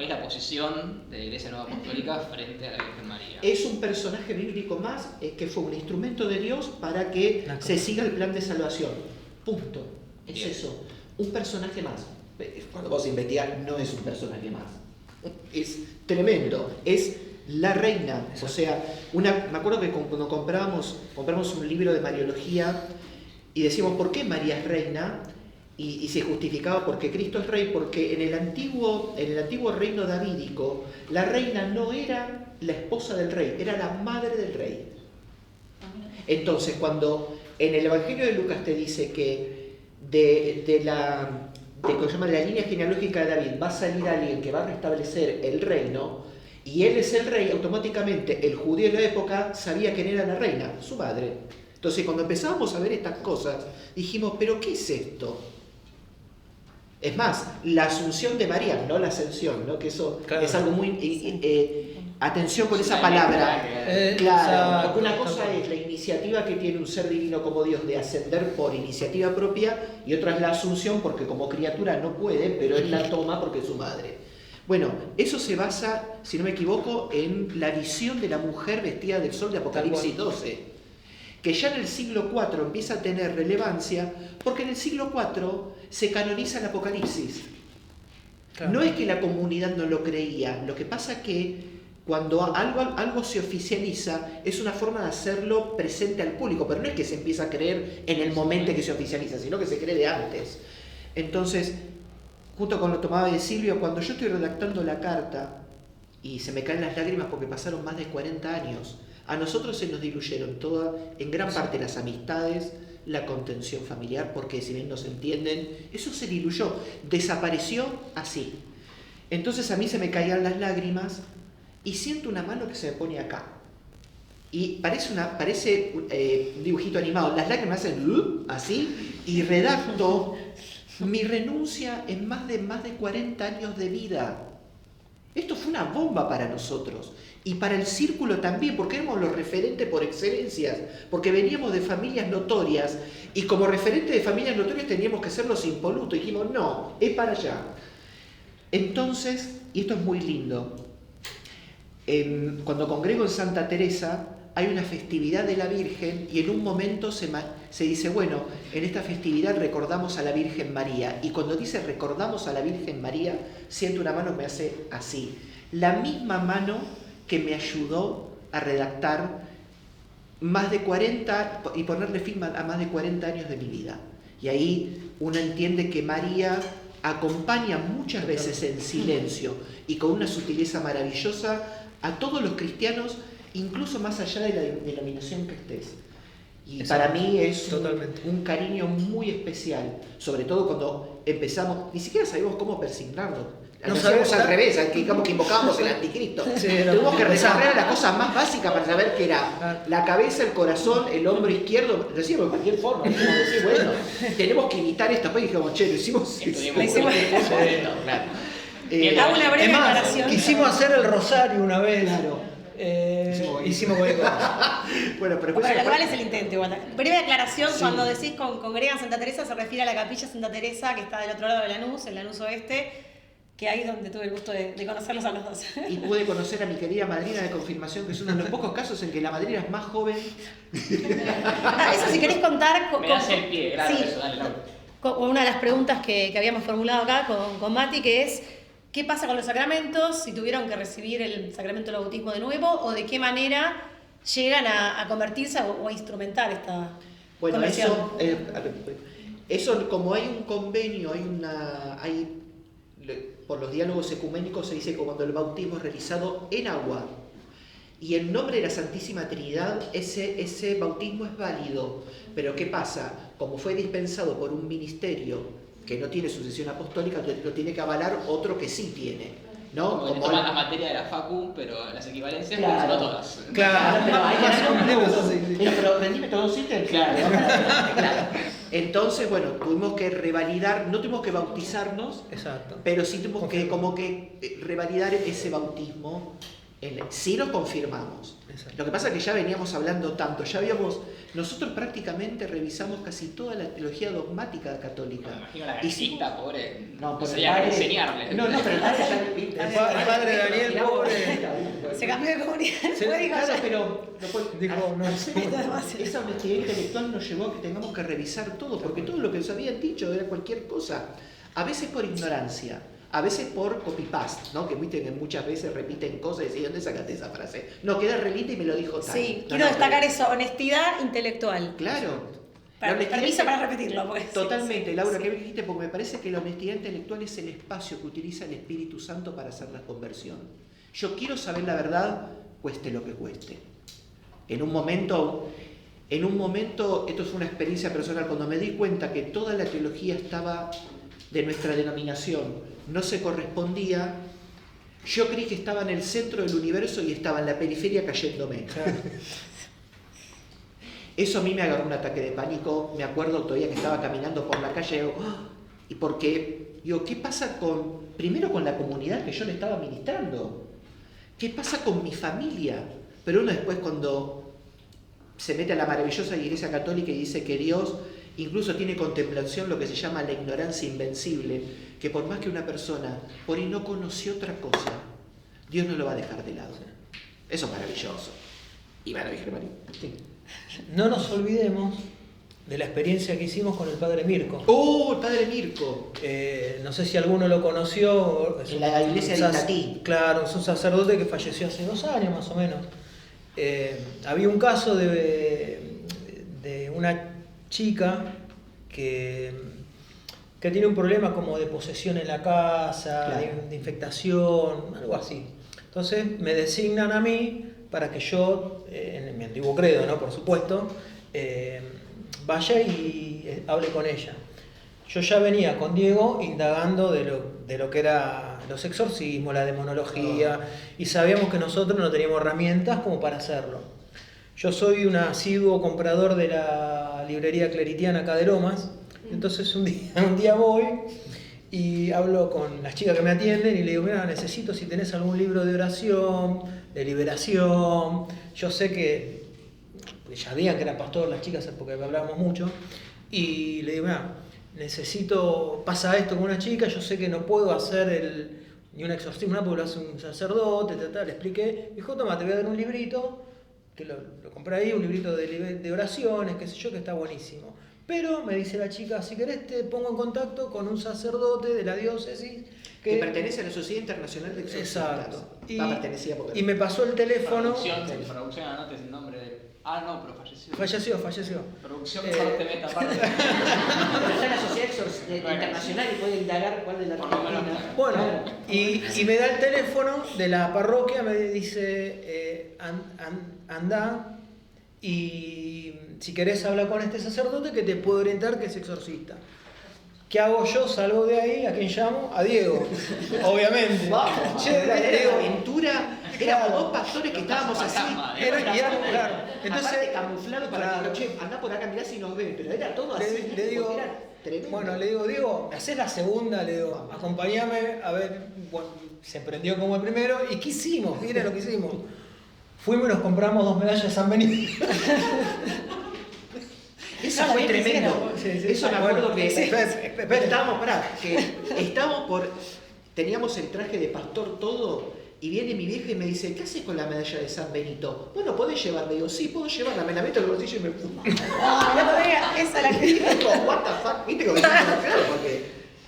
la posición de la Iglesia Nueva Apostólica frente a la Virgen María? Es un personaje bíblico más que fue un instrumento de Dios para que se siga el plan de salvación. Punto. Es Bien. eso. Un personaje más. Cuando vos investigas, no es un personaje más. Es tremendo. Es la reina. O sea, me acuerdo que cuando compramos un libro de Mariología y decimos, ¿por qué María es reina? Y se justificaba porque Cristo es rey, porque en el antiguo reino davídico, la reina no era la esposa del rey, era la madre del rey. Entonces, cuando en el Evangelio de Lucas te dice que de la línea genealógica de David va a salir alguien que va a restablecer el reino, y él es el rey, automáticamente el judío de la época sabía quién era la reina, su madre. Entonces, cuando empezábamos a ver estas cosas, dijimos, ¿pero qué es esto? Es más, la asunción de María, no la ascensión, ¿no? Que eso Claro. es algo muy... atención con esa palabra. Claro, porque una cosa es la iniciativa que tiene un ser divino como Dios de ascender por iniciativa propia, y otra es la asunción porque como criatura no puede, pero él la toma porque es su madre. Bueno, eso se basa, si no me equivoco, en la visión de la mujer vestida del sol de Apocalipsis 12, que ya en el siglo IV empieza a tener relevancia, porque en el siglo IV se canoniza el Apocalipsis. Claro. No es que la comunidad no lo creía, lo que pasa que cuando algo se oficializa es una forma de hacerlo presente al público, pero no es que se empieza a creer en el momento en que se oficializa, sino que se cree de antes. Entonces, junto con lo tomaba de Silvio, cuando yo estoy redactando la carta y se me caen las lágrimas porque pasaron más de 40 años, a nosotros se nos diluyeron en gran parte las amistades, la contención familiar, porque si bien no se entienden, eso se diluyó, desapareció así. Entonces a mí se me caían las lágrimas y siento una mano que se me pone acá. Y parece un dibujito animado, las lágrimas hacen así, y redacto mi renuncia en más de 40 años de vida. Esto fue una bomba para nosotros y para el círculo también, porque éramos los referentes por excelencia, porque veníamos de familias notorias y como referente de familias notorias teníamos que ser los impolutos. Y dijimos, no, es para allá. Entonces, y esto es muy lindo, cuando congrego en Santa Teresa hay una festividad de la Virgen y en un momento se dice, bueno, en esta festividad recordamos a la Virgen María. Y cuando dice recordamos a la Virgen María, siento una mano que me hace así. La misma mano que me ayudó a redactar más de 40 y ponerle fin a más de 40 años de mi vida. Y ahí uno entiende que María acompaña muchas veces en silencio y con una sutileza maravillosa a todos los cristianos, incluso más allá de la denominación que estés. Y para mí es un cariño muy especial, sobre todo cuando empezamos, ni siquiera sabíamos cómo persignarnos. Lo hacíamos al revés, como que invocábamos el anticristo. Sí, tuvimos que recorrer las cosas más básicas para saber que era la cabeza, el corazón, el hombro izquierdo. Lo decíamos de cualquier forma. Dijimos, decir, bueno, tenemos que imitar esto. Pues dijimos, che, lo hicimos. Hago una breve aclaración. Quisimos hacer el rosario una vez. Claro. Hicimos cualquier cosa. Bueno, pero Bueno, lo cual es el intento igual. Breve aclaración, cuando decís congregan Santa Teresa se refiere a la capilla Santa Teresa que está del otro lado de Lanús, en Lanús Oeste, que ahí es donde tuve el gusto de conocerlos a los dos. Y pude conocer a mi querida madrina de confirmación, que es uno de los pocos casos en que la madrina es más joven. Eso si querés contar... Me das el pie, gracias, sí, eso, dale, Laura. Una de las preguntas que habíamos formulado acá con Mati, que es ¿qué pasa con los sacramentos? Si tuvieron que recibir el sacramento del bautismo de nuevo, o de qué manera llegan a convertirse o a instrumentar esta conversión. Eso como hay un convenio, por los diálogos ecuménicos se dice que cuando el bautismo es realizado en agua y en nombre de la Santísima Trinidad ese bautismo es válido. Pero ¿qué pasa? Como fue dispensado por un ministerio que no tiene sucesión apostólica, lo tiene que avalar otro que sí tiene. ¿No? Como toman la materia de la facu, pero las equivalencias Claro. no todas. Claro, pero ahí más o menos así. pero rendime todo sitio, claro. Claro. Entonces, bueno, tuvimos que revalidar, no tuvimos que bautizarnos, Exacto. pero sí tuvimos que como que revalidar ese bautismo. Sí lo confirmamos. Exacto. Lo que pasa es que ya veníamos hablando tanto, nosotros prácticamente revisamos casi toda la teología dogmática católica. Me imagino la gasita, pobre. No, No pero sabía el que padre- enseñarle. No, pero el padre ya El padre Daniel, pobre. Se cambió de comunidad. Se- Después dijo, Claro, ya. pero Dijo, no, esa honestidad intelectual nos llevó a que tengamos que revisar todo, porque todo lo que nos habían dicho era cualquier cosa. A veces por ignorancia, a veces por copy-paste, ¿no? Que viste que muchas veces repiten cosas y dicen, ¿dónde sacaste esa frase? No, queda re linda y me lo dijo tal. Sí, No, quiero no, destacar pero- eso, honestidad intelectual. Claro. La honestidad- Permiso para repetirlo, pues. Totalmente, Sí, Laura, sí. ¿qué me dijiste? Porque me parece que la honestidad intelectual es el espacio que utiliza el Espíritu Santo para hacer la conversión. Yo quiero saber la verdad, cueste lo que cueste. En un momento, esto fue una experiencia personal, cuando me di cuenta que toda la teología estaba de nuestra denominación, no se correspondía, yo creí que estaba en el centro del universo y estaba en la periferia cayéndome. Eso a mí me agarró un ataque de pánico. Me acuerdo todavía que estaba caminando por la calle y porque, ¿qué pasa primero con la comunidad que yo le estaba ministrando? ¿Qué pasa con mi familia? Pero uno después cuando se mete a la maravillosa Iglesia Católica y dice que Dios incluso tiene contemplación, lo que se llama la ignorancia invencible, que por más que una persona por ahí no conoció otra cosa, Dios no lo va a dejar de lado. Eso es maravilloso. Y van a Virgen María. Sí. No nos olvidemos de la experiencia que hicimos con el padre Mirko. ¡Oh, el padre Mirko! No sé si alguno lo conoció. En la iglesia de Itatí. Claro, es un sacerdote que falleció hace 2 años más o menos. Había un caso de una chica que tiene un problema como de posesión en la casa, Claro. de infectación, algo así. Entonces me designan a mí para que yo, en mi antiguo credo, ¿no? Por supuesto, vaya y hable con ella. Yo ya venía con Diego indagando de lo que era los exorcismos, la demonología, y sabíamos que nosotros no teníamos herramientas como para hacerlo. Yo soy un asiduo comprador de la librería cleritiana acá de Lomas, entonces un día voy y hablo con las chicas que me atienden y le digo, mira, necesito si tenés algún libro de oración, de liberación. Yo sé que ya sabían que era pastor las chicas porque hablábamos mucho, y le digo, mira, pasa esto con una chica, yo sé que no puedo hacer ni un exorcismo, nada, porque lo hace un sacerdote, le expliqué. Dijo, toma, te voy a dar un librito, que lo compré ahí, un librito de oraciones, qué sé yo, que está buenísimo. Pero, me dice la chica, si querés te pongo en contacto con un sacerdote de la diócesis Que pertenece a la Sociedad Internacional de Exorcistas. Exacto. Pertenecía porque... Y me pasó el teléfono. Producción, anotes el nombre de... Ah, no, pero falleció. Falleció. Producción, parte meta, parte. Pero está en la Sociedad Bueno. Internacional y puede indagar cuál es la Por lo menos. Argentina. Bueno, y me da el teléfono de la parroquia, me dice, anda y si querés hablar con este sacerdote que te puede orientar, que es exorcista. ¿Qué hago yo? Salgo de ahí, ¿a quién llamo? A Diego, obviamente. Vamos, Yo era digo, la aventura, éramos 2 pastores que estábamos así. claro. Entonces, aparte camuflado para claro. que, che, andá por acá, mirá si nos ven, pero era todo Le- así. le digo, porque era tremendo. bueno, le digo, Diego, ¿me hacés la segunda? Le digo, acompáñame, a ver, bueno, se prendió como el primero, ¿y qué hicimos? Miren lo que hicimos. Fuimos y nos compramos 2 medallas de San Benito. Eso No, fue la tremendo. Sí, sí. Eso me acuerdo Bueno, que sí, espera. teníamos el traje de pastor todo, y viene mi vieja y me dice, ¿qué haces con la medalla de San Benito? Bueno, ¿podés llevarla? Digo, sí, puedo llevarla, me la meto en el bolsillo y me No podría, esa la que Digo, what the fuck, viste cómo claro, porque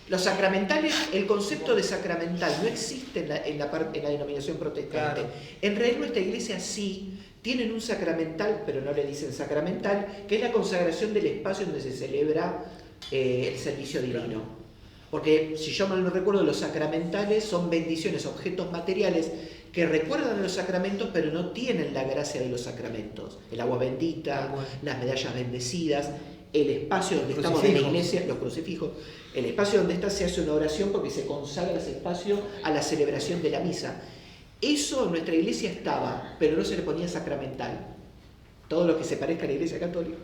los sacramentales, el concepto de sacramental no existe en la denominación protestante. Claro. En realidad nuestra iglesia sí tienen un sacramental, pero no le dicen sacramental, que es la consagración del espacio donde se celebra el servicio divino. Porque si yo mal no recuerdo, los sacramentales son bendiciones, objetos materiales que recuerdan a los sacramentos, pero no tienen la gracia de los sacramentos. El agua bendita, las medallas bendecidas, el espacio donde estamos en la iglesia, los crucifijos, el espacio donde está se hace una oración porque se consagra ese espacio a la celebración de la misa. Eso en nuestra iglesia estaba, pero no se le ponía sacramental. Todo lo que se parezca a la iglesia católica,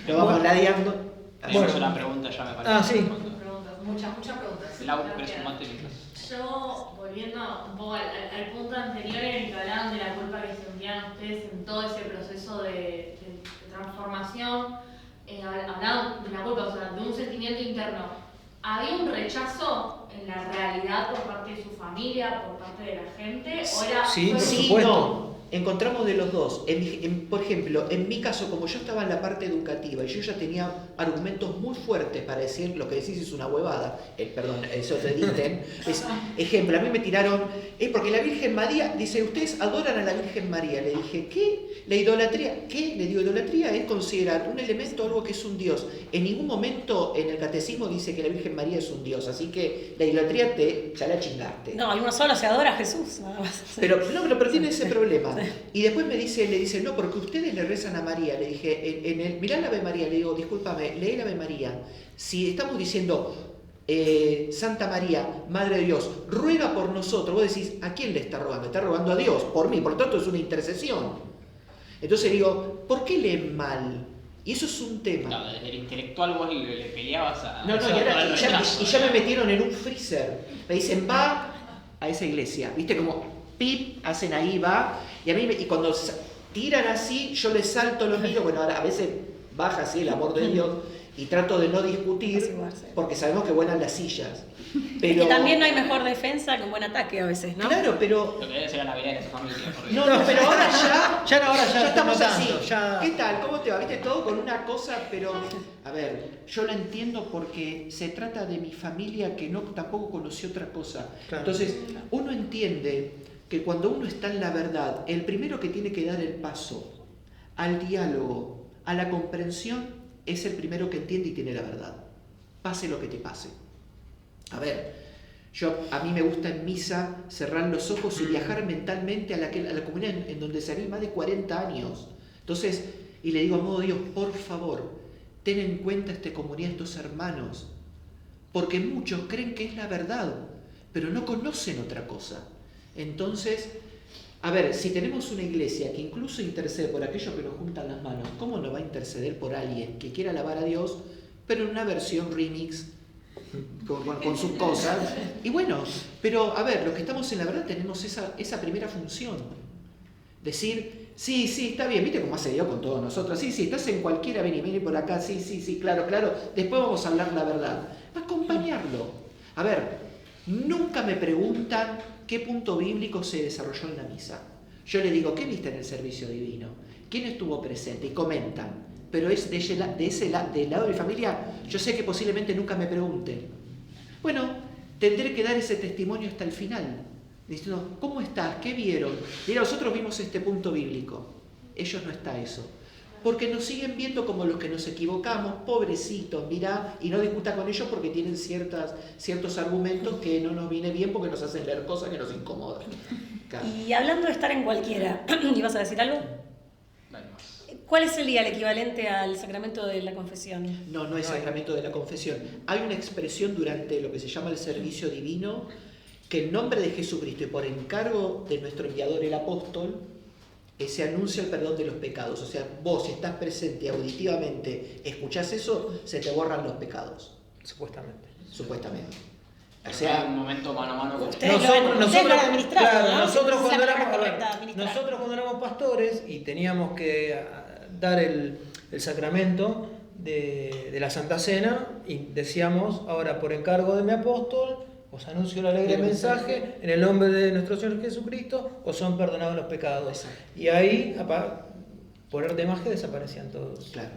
lo vamos ladeando. Tenemos una pregunta ya, me parece. Ah, sí. Preguntas, muchas preguntas. Laura, ¿querés sumarte mientras? Yo, volviendo un poco al punto anterior en el que hablaban de la culpa que sentían ustedes en todo ese proceso de transformación, hablaban de la culpa, o sea, de un sentimiento interno. ¿Había un rechazo en la realidad por parte de su familia, por parte de la gente? ¿O era Sí, por Sí, supuesto. no. Encontramos de los dos. Por ejemplo, en mi caso, como yo estaba en la parte educativa y yo ya tenía argumentos muy fuertes para decir lo que decís es una huevada, perdón, eso te dicen. Ejemplo, a mí me tiraron, porque la Virgen María, dice, ustedes adoran a la Virgen María. Le dije, ¿qué? La idolatría, ¿qué? Le digo, idolatría es considerar un elemento algo que es un Dios. En ningún momento en el catecismo dice que la Virgen María es un Dios, así que la idolatría ya la chingaste. No, algunos solo se adora a Jesús, nada más. Pero tiene ese problema. Y después le dice, no, porque ustedes le rezan a María. Le dije, mirá la Ave María, le digo, discúlpame, lee la Ave María. Si estamos diciendo, Santa María, Madre de Dios, ruega por nosotros, vos decís, ¿a quién le está rogando? Está rogando a Dios, por mí, por lo tanto es una intercesión. Entonces digo, ¿por qué leen mal? Y eso es un tema. No, desde el intelectual vos le peleabas a... No, y ya me metieron en un freezer. Me dicen, va a esa iglesia. ¿Viste? Como, pip, hacen ahí, va. Y cuando tiran así, yo les salto, los miro. Bueno, ahora a veces baja así el amor de Dios y trato de no discutir porque sabemos que vuelan las sillas. Pero... Y también no hay mejor defensa que un buen ataque a veces, ¿no? Claro, pero... Lo que debe ser la Navidad de su familia. Porque... No, pero ahora ya estamos no así. tanto, ya... ¿Qué tal? ¿Cómo te va? Viste todo con una cosa, pero... A ver, yo lo entiendo porque se trata de mi familia que tampoco conoció otra cosa. Claro. Entonces, uno entiende que cuando uno está en la verdad, el primero que tiene que dar el paso al diálogo, a la comprensión, es el primero que entiende y tiene la verdad. Pase lo que te pase. A ver, a mí me gusta en misa cerrar los ojos y viajar mentalmente a la comunidad en donde salí más de 40 años. Entonces, y le digo a modo de Dios, por favor, ten en cuenta esta comunidad, estos hermanos, porque muchos creen que es la verdad, pero no conocen otra cosa. Entonces, a ver, si tenemos una iglesia que incluso intercede por aquellos que nos juntan las manos, ¿cómo no va a interceder por alguien que quiera alabar a Dios, pero en una versión remix, con sus cosas? Y bueno, pero a ver, los que estamos en la verdad tenemos esa primera función. Decir, sí, está bien, ¿viste cómo hace Dios con todos nosotros? Sí, estás en cualquiera, vení por acá, sí, claro, después vamos a hablar la verdad. Acompañarlo. A ver, nunca me preguntan qué punto bíblico se desarrolló en la misa. Yo le digo, ¿qué viste en el servicio divino? ¿Quién estuvo presente? Y comentan. Pero es del lado de mi familia, yo sé que posiblemente nunca me pregunten. Bueno, tendré que dar ese testimonio hasta el final. Diciendo, ¿cómo estás? ¿Qué vieron? Mira, nosotros vimos este punto bíblico. Ellos no está eso. Porque nos siguen viendo como los que nos equivocamos, pobrecitos, mirá, y no discuta con ellos porque tienen ciertos argumentos que no nos viene bien porque nos hacen leer cosas que nos incomodan. Claro. Y hablando de estar en cualquiera, ¿ibas a decir algo? Dale más. ¿Cuál sería el equivalente al sacramento de la confesión? No es sacramento de la confesión. Hay una expresión durante lo que se llama el servicio divino que en nombre de Jesucristo y por encargo de nuestro enviador el apóstol se anuncia el perdón de los pecados. O sea, vos si estás presente auditivamente, escuchás eso, se te borran los pecados. Supuestamente. O sea, hay un momento mano a mano con Ustedes lo han administrado, claro, ¿no? nosotros Esa es cuando la manera correcta de administrar. nosotros cuando éramos pastores y teníamos que dar el sacramento de la Santa Cena, y decíamos, ahora por encargo de mi apóstol, os anuncio el alegre mensaje, en el nombre de nuestro Señor Jesucristo, os son perdonados los pecados. Exacto. Y ahí, por arte de magia, desaparecían todos. claro.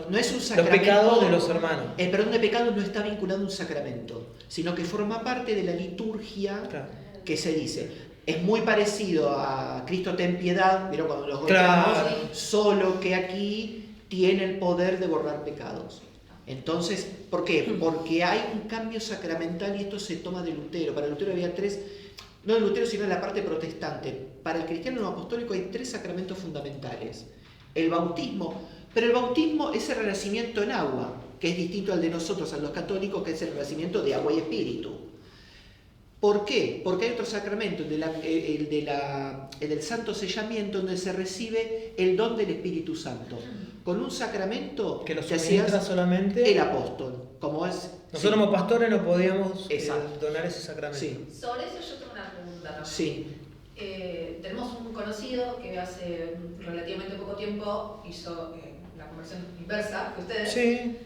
No es un Los sacramento. pecados de los hermanos. El perdón de pecados no está vinculado a un sacramento, sino que forma parte de la liturgia Claro. que se dice. Es muy parecido a Cristo ten piedad, ¿vieron cuando los golpeamos? Claro. Solo que aquí tiene el poder de borrar pecados. Entonces, ¿por qué? Porque hay un cambio sacramental y esto se toma de Lutero. Para Lutero había tres. no en Lutero, sino en la parte protestante. Para el cristiano no apostólico hay 3 sacramentos fundamentales. El bautismo, pero el bautismo es el renacimiento en agua, que es distinto al de nosotros, a los católicos, que es el renacimiento de agua y espíritu. ¿Por qué? Porque hay otro sacramento, el del santo sellamiento, donde se recibe el don del Espíritu Santo. Con un sacramento Que lo te suministra hacías solamente el apóstol, como es... Nosotros como pastores no podíamos Exacto. donar ese sacramento. Sí, Sobre eso yo tengo una pregunta también. sí. Tenemos un conocido que hace relativamente poco tiempo hizo la conversión inversa que ustedes. Sí.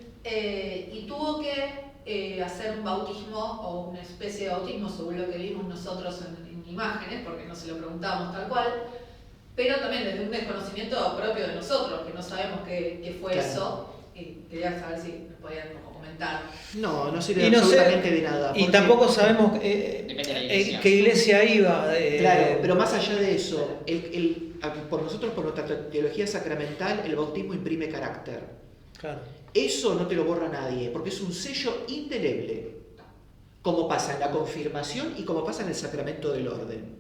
Y tuvo que hacer un bautismo o una especie de bautismo según lo que vimos nosotros en imágenes, porque no se lo preguntábamos tal cual, pero también desde un desconocimiento propio de nosotros, que no sabemos qué fue Claro. eso, y quería saber si me podían como comentar. No sirve Y no sé- absolutamente de nada. Y porque- tampoco sabemos Depende de la iglesia. qué iglesia iba. Claro, pero más allá de eso, por nosotros, por nuestra teología sacramental, el bautismo imprime carácter. Claro. Eso no te lo borra nadie, porque es un sello indeleble, como pasa en la confirmación y como pasa en el sacramento del orden.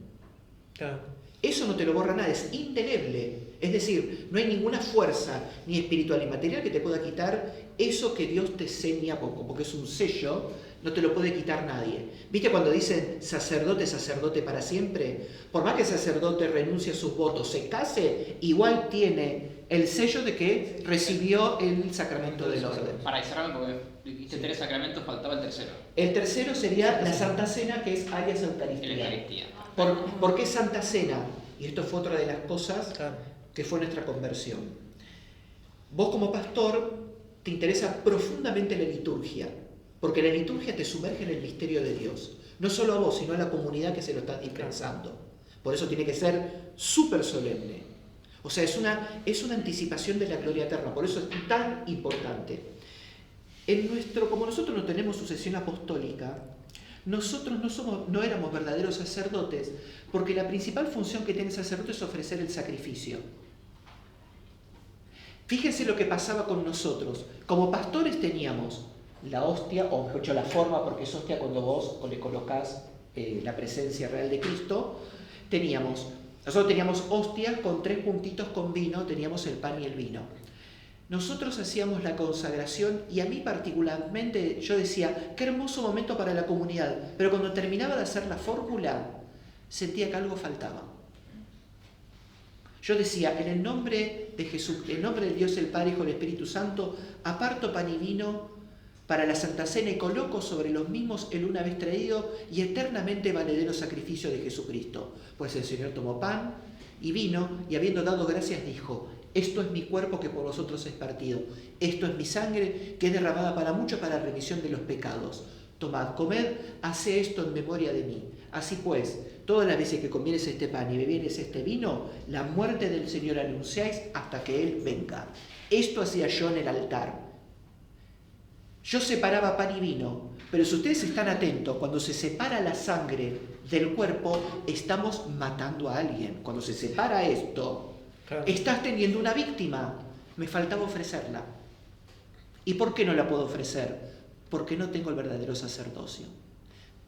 Claro. Eso no te lo borra nadie, es indeleble. Es decir, no hay ninguna fuerza, ni espiritual ni material, que te pueda quitar eso que Dios te seña poco, porque es un sello, no te lo puede quitar nadie. ¿Viste cuando dicen sacerdote, sacerdote para siempre? Por más que el sacerdote renuncie a sus votos, se case, igual tiene el sello de que recibió el sacramento del orden. Para cerrarme, porque dijiste 3 sacramentos, faltaba el tercero, El tercero sería la Santa Cena, que es alias la Eucaristía. Eucaristía. ¿Por qué Santa Cena? Y esto fue otra de las cosas Claro. que fue nuestra conversión. Vos como pastor te interesa profundamente la liturgia, porque la liturgia te sumerge en el misterio de Dios. No solo a vos, sino a la comunidad que se lo está dispensando. Por eso tiene que ser súper solemne. O sea, es una anticipación de la gloria eterna, por eso es tan importante. Como nosotros no tenemos sucesión apostólica, nosotros no éramos verdaderos sacerdotes, porque la principal función que tiene el sacerdote es ofrecer el sacrificio. Fíjense lo que pasaba con nosotros. Como pastores teníamos la hostia, o mejor dicho, la forma, porque es hostia cuando vos le colocás la presencia real de Cristo. Nosotros teníamos hostia con 3 puntitos con vino, teníamos el pan y el vino. Nosotros hacíamos la consagración y a mí particularmente yo decía, qué hermoso momento para la comunidad, pero cuando terminaba de hacer la fórmula, sentía que algo faltaba. Yo decía, en el nombre de Jesús, en el nombre de Dios el Padre, Hijo y el Espíritu Santo, aparto pan y vino para la Santa Cena y coloco sobre los mismos el una vez traído y eternamente valedero sacrificio de Jesucristo. Pues el Señor tomó pan y vino y habiendo dado gracias dijo, esto es mi cuerpo que por vosotros es partido, esto es mi sangre que es derramada para mucho para remisión de los pecados. Tomad, comed, haced esto en memoria de mí. Así pues, todas las veces que comieres este pan y bebieres este vino, la muerte del Señor anunciáis hasta que Él venga. Esto hacía yo en el altar. Yo separaba pan y vino, pero si ustedes están atentos, cuando se separa la sangre del cuerpo, estamos matando a alguien. Cuando se separa esto, Claro. estás teniendo una víctima. Me faltaba ofrecerla. ¿Y por qué no la puedo ofrecer? Porque no tengo el verdadero sacerdocio.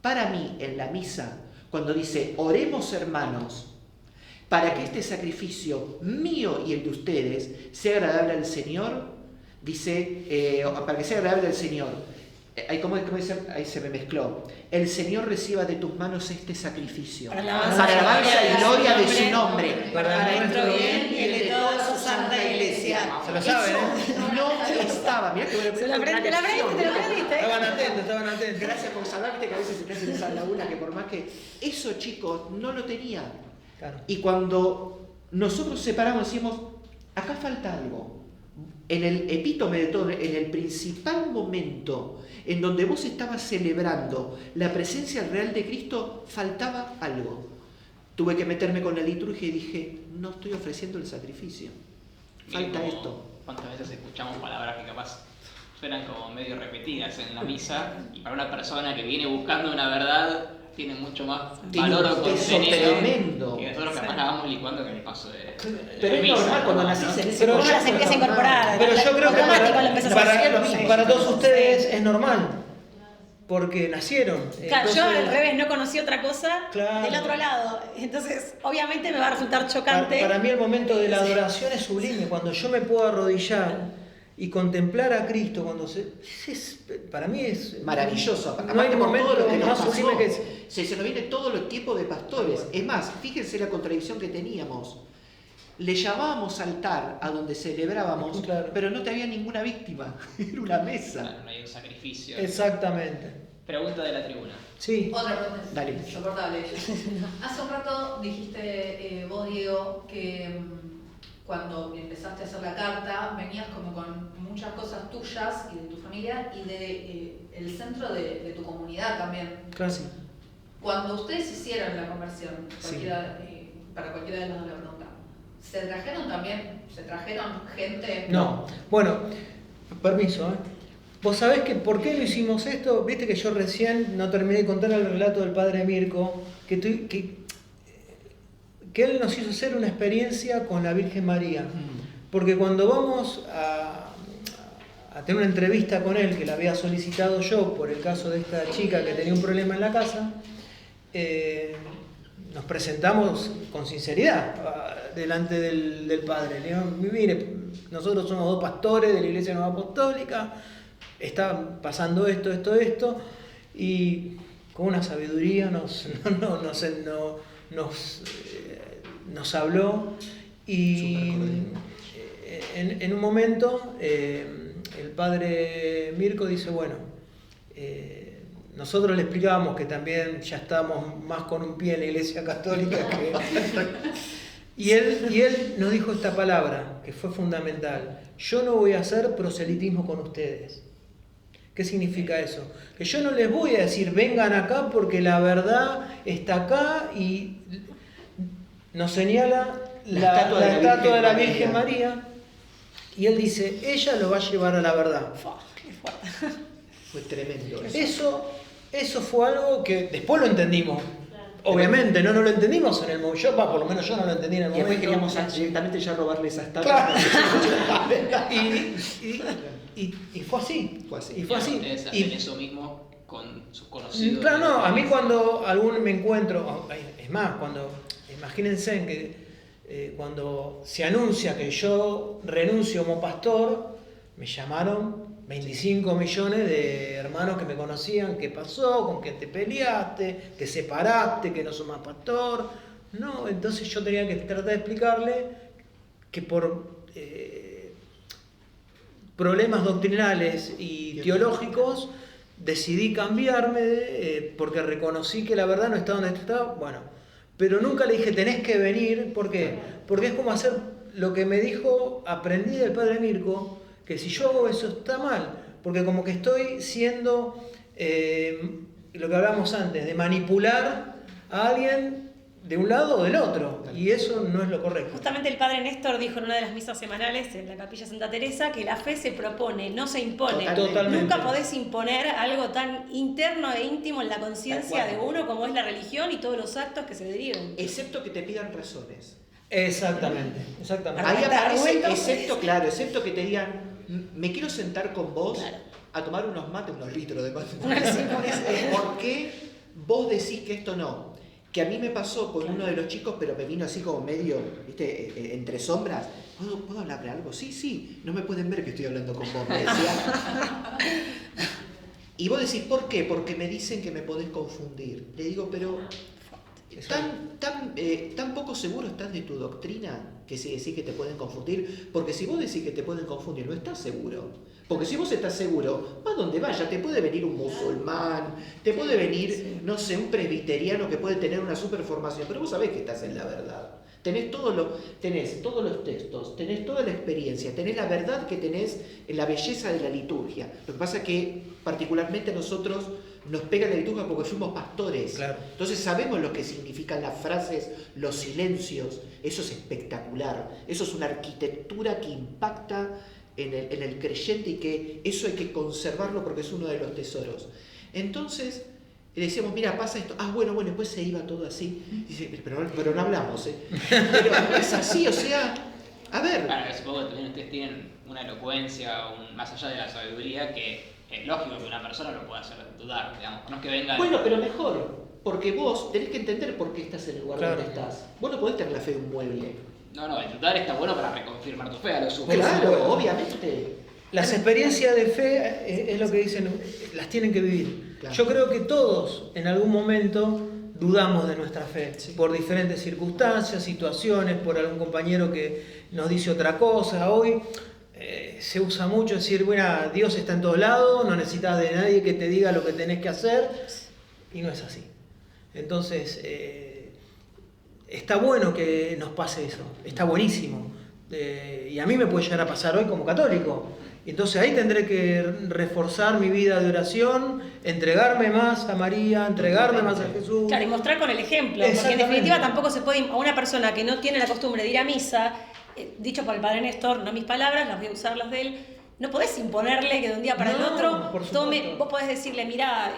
Para mí, en la misa, cuando dice, oremos hermanos, para que este sacrificio mío y el de ustedes sea agradable al Señor, dice, para que sea agradable al Señor, ¿cómo dice? Ahí se me mezcló. El Señor reciba de tus manos este sacrificio, Para alabanza y gloria de su nombre, para nuestro bien y el de toda su santa iglesia. Se lo saben, ¿eh? No estaba, mirá que buena Se la aprendiste, te lo aprendiste. Estaban atentos. Gracias por salvarte, que a veces se te hacen esa laguna que por más que... Eso, chicos, no lo tenía. Claro. Y cuando nosotros separamos, decimos, acá falta algo. En el epítome de todo, en el principal momento en donde vos estabas celebrando la presencia real de Cristo, faltaba algo. Tuve que meterme con la liturgia y dije, no estoy ofreciendo el sacrificio. Falta Como, esto. ¿Cuántas veces escuchamos palabras que capaz suenan como medio repetidas en la misa? Y para una persona que viene buscando una verdad, tiene mucho más Tiene valor un o peso contenido tremendo. que nosotros capaz la vamos licuando con el paso de Pero es misa, normal cuando ¿no? nacís en ese Pero Uno yo- las empieza a incorporar. Pero yo creo que automático lo empiezas a hacer. para todos ustedes es normal. porque nacieron. Claro, yo Entonces, al revés no conocí otra cosa Claro. del otro lado. Entonces, obviamente me va a resultar chocante. Para mí el momento de la adoración es sublime, cuando yo me puedo arrodillar y contemplar a Cristo, para mí es Maravilloso. No hay Aparte por momento todo lo que nos más pasó, sublime que ese. se nos viene todo el tiempo de pastores. Es más, fíjense la contradicción que teníamos. Le llamábamos altar a donde celebrábamos, Claro. pero no te había ninguna víctima. Era una mesa. Claro, no hay un sacrificio. Exactamente. Pregunta de la tribuna. Sí. Otra pregunta. Dale. Insoportable. Hace un rato dijiste vos, Diego, que cuando empezaste a hacer la carta venías como con muchas cosas tuyas y de tu familia y de el centro de tu comunidad también. Casi. Cuando ustedes hicieron la conversión, Sí. para cualquiera de los dos la pregunta, ¿se trajeron gente? No. Bueno, permiso, ¿eh? Vos sabés que por qué lo hicimos esto. Viste que yo recién no terminé de contar el relato del padre Mirko, que él nos hizo hacer una experiencia con la Virgen María. Porque cuando vamos a tener una entrevista con él, que la había solicitado yo por el caso de esta chica que tenía un problema en la casa, nos presentamos con sinceridad delante del padre. Le digo, mire, nosotros somos dos pastores de la Iglesia Nueva Apostólica, está pasando esto, y con una sabiduría nos habló, y en un momento el padre Mirko dice, bueno, nosotros le explicábamos que también ya estábamos más con un pie en la Iglesia Católica que... y él nos dijo esta palabra, que fue fundamental: yo no voy a hacer proselitismo con ustedes. ¿Qué significa eso? Que yo no les voy a decir vengan acá porque la verdad está acá, y nos señala la estatua de la Virgen María, y él dice, ella lo va a llevar a la verdad. Qué fuerte. Fue tremendo. Eso fue algo que después lo entendimos. Obviamente, no lo entendimos en el momento. Por lo menos yo no lo entendí en el Y después momento. queríamos directamente ya robarle esa estatua. Claro. Y fue así. Fue así. Y fue así. Ustedes hacen Y, eso mismo con sus conocidos. claro, no, a mí cuando algún me encuentro, es más, imagínense en que cuando se anuncia que yo renuncio como pastor, me llamaron 25 millones de hermanos que me conocían, qué pasó, con quién te peleaste, te separaste, que no sos más pastor. No, entonces yo tenía que tratar de explicarle que por problemas doctrinales y teológicos decidí cambiarme porque reconocí que la verdad no está donde estaba. Bueno, pero nunca le dije tenés que venir. ¿Por qué? Porque es como hacer lo que me dijo, aprendí del padre Mirko, que si yo hago eso está mal, porque como que estoy siendo lo que hablábamos antes, de manipular a alguien de un lado o del otro, y eso no es lo correcto. Justamente el padre Néstor dijo en una de las misas semanales en la Capilla Santa Teresa que la fe se propone, no se impone. Totalmente. Nunca podés imponer algo tan interno e íntimo en la conciencia Tal de cual. uno como es la religión y todos los actos que se deriven. Excepto que te pidan razones. Exactamente. Ahí aparece, Argumento. excepto que te digan, me quiero sentar con vos a tomar unos mates, unos litros de mate. ¿Por qué vos decís que esto no? Que a mí me pasó con uno de los chicos, pero me vino así como medio, ¿viste? Entre sombras. ¿Puedo hablar de algo? Sí, no me pueden ver que estoy hablando con vos, me decía. Y vos decís, ¿por qué? Porque me dicen que me podés confundir. Le digo, pero tan poco seguro estás de tu doctrina que si decís que te pueden confundir. Porque si vos decís que te pueden confundir, no estás seguro. Porque si vos estás seguro, va donde vaya, te puede venir un musulmán, te puede venir, no sé, un presbiteriano que puede tener una super formación, pero vos sabés que estás en la verdad. Tenés todos los textos, tenés toda la experiencia, tenés la verdad que tenés en la belleza de la liturgia. Lo que pasa es que particularmente a nosotros nos pega la liturgia porque fuimos pastores. Claro. Entonces sabemos lo que significan las frases, los silencios. Eso es espectacular. Eso es una arquitectura que impacta en el creyente, y que eso hay que conservarlo porque es uno de los tesoros. Entonces le decíamos, mira, pasa esto. Bueno, después se iba todo así. Dice, pero no hablamos, ¿eh? Pero es así, o sea, a ver. Claro, supongo que también ustedes tienen una elocuencia, más allá de la sabiduría, que es lógico que una persona lo pueda hacer dudar, digamos. No es que venga... Bueno, pero mejor, porque vos tenés que entender por qué estás en el lugar Claro. donde estás. Vos no podés tener la fe de un mueble. No, el dudar está bueno para reconfirmar tu fe a lo sumo. Claro, obviamente. Las experiencias de fe es lo que dicen, las tienen que vivir. Claro. Yo creo que todos en algún momento dudamos de nuestra fe, por diferentes circunstancias, situaciones, por algún compañero que nos dice otra cosa. Hoy se usa mucho decir, bueno, Dios está en todos lados, no necesitas de nadie que te diga lo que tenés que hacer, y no es así. Entonces, está bueno que nos pase eso, está buenísimo. Y a mí me puede llegar a pasar hoy como católico. Entonces ahí tendré que reforzar mi vida de oración, entregarme más a María, entregarme más a Jesús. Claro, y mostrar con el ejemplo, porque en Exactamente. definitiva tampoco se puede, a una persona que no tiene la costumbre de ir a misa, dicho por el padre Néstor, no mis palabras, las voy a usar las de él, no podés imponerle que de un día para el No, otro por tome, supuesto. vos podés decirle, mira,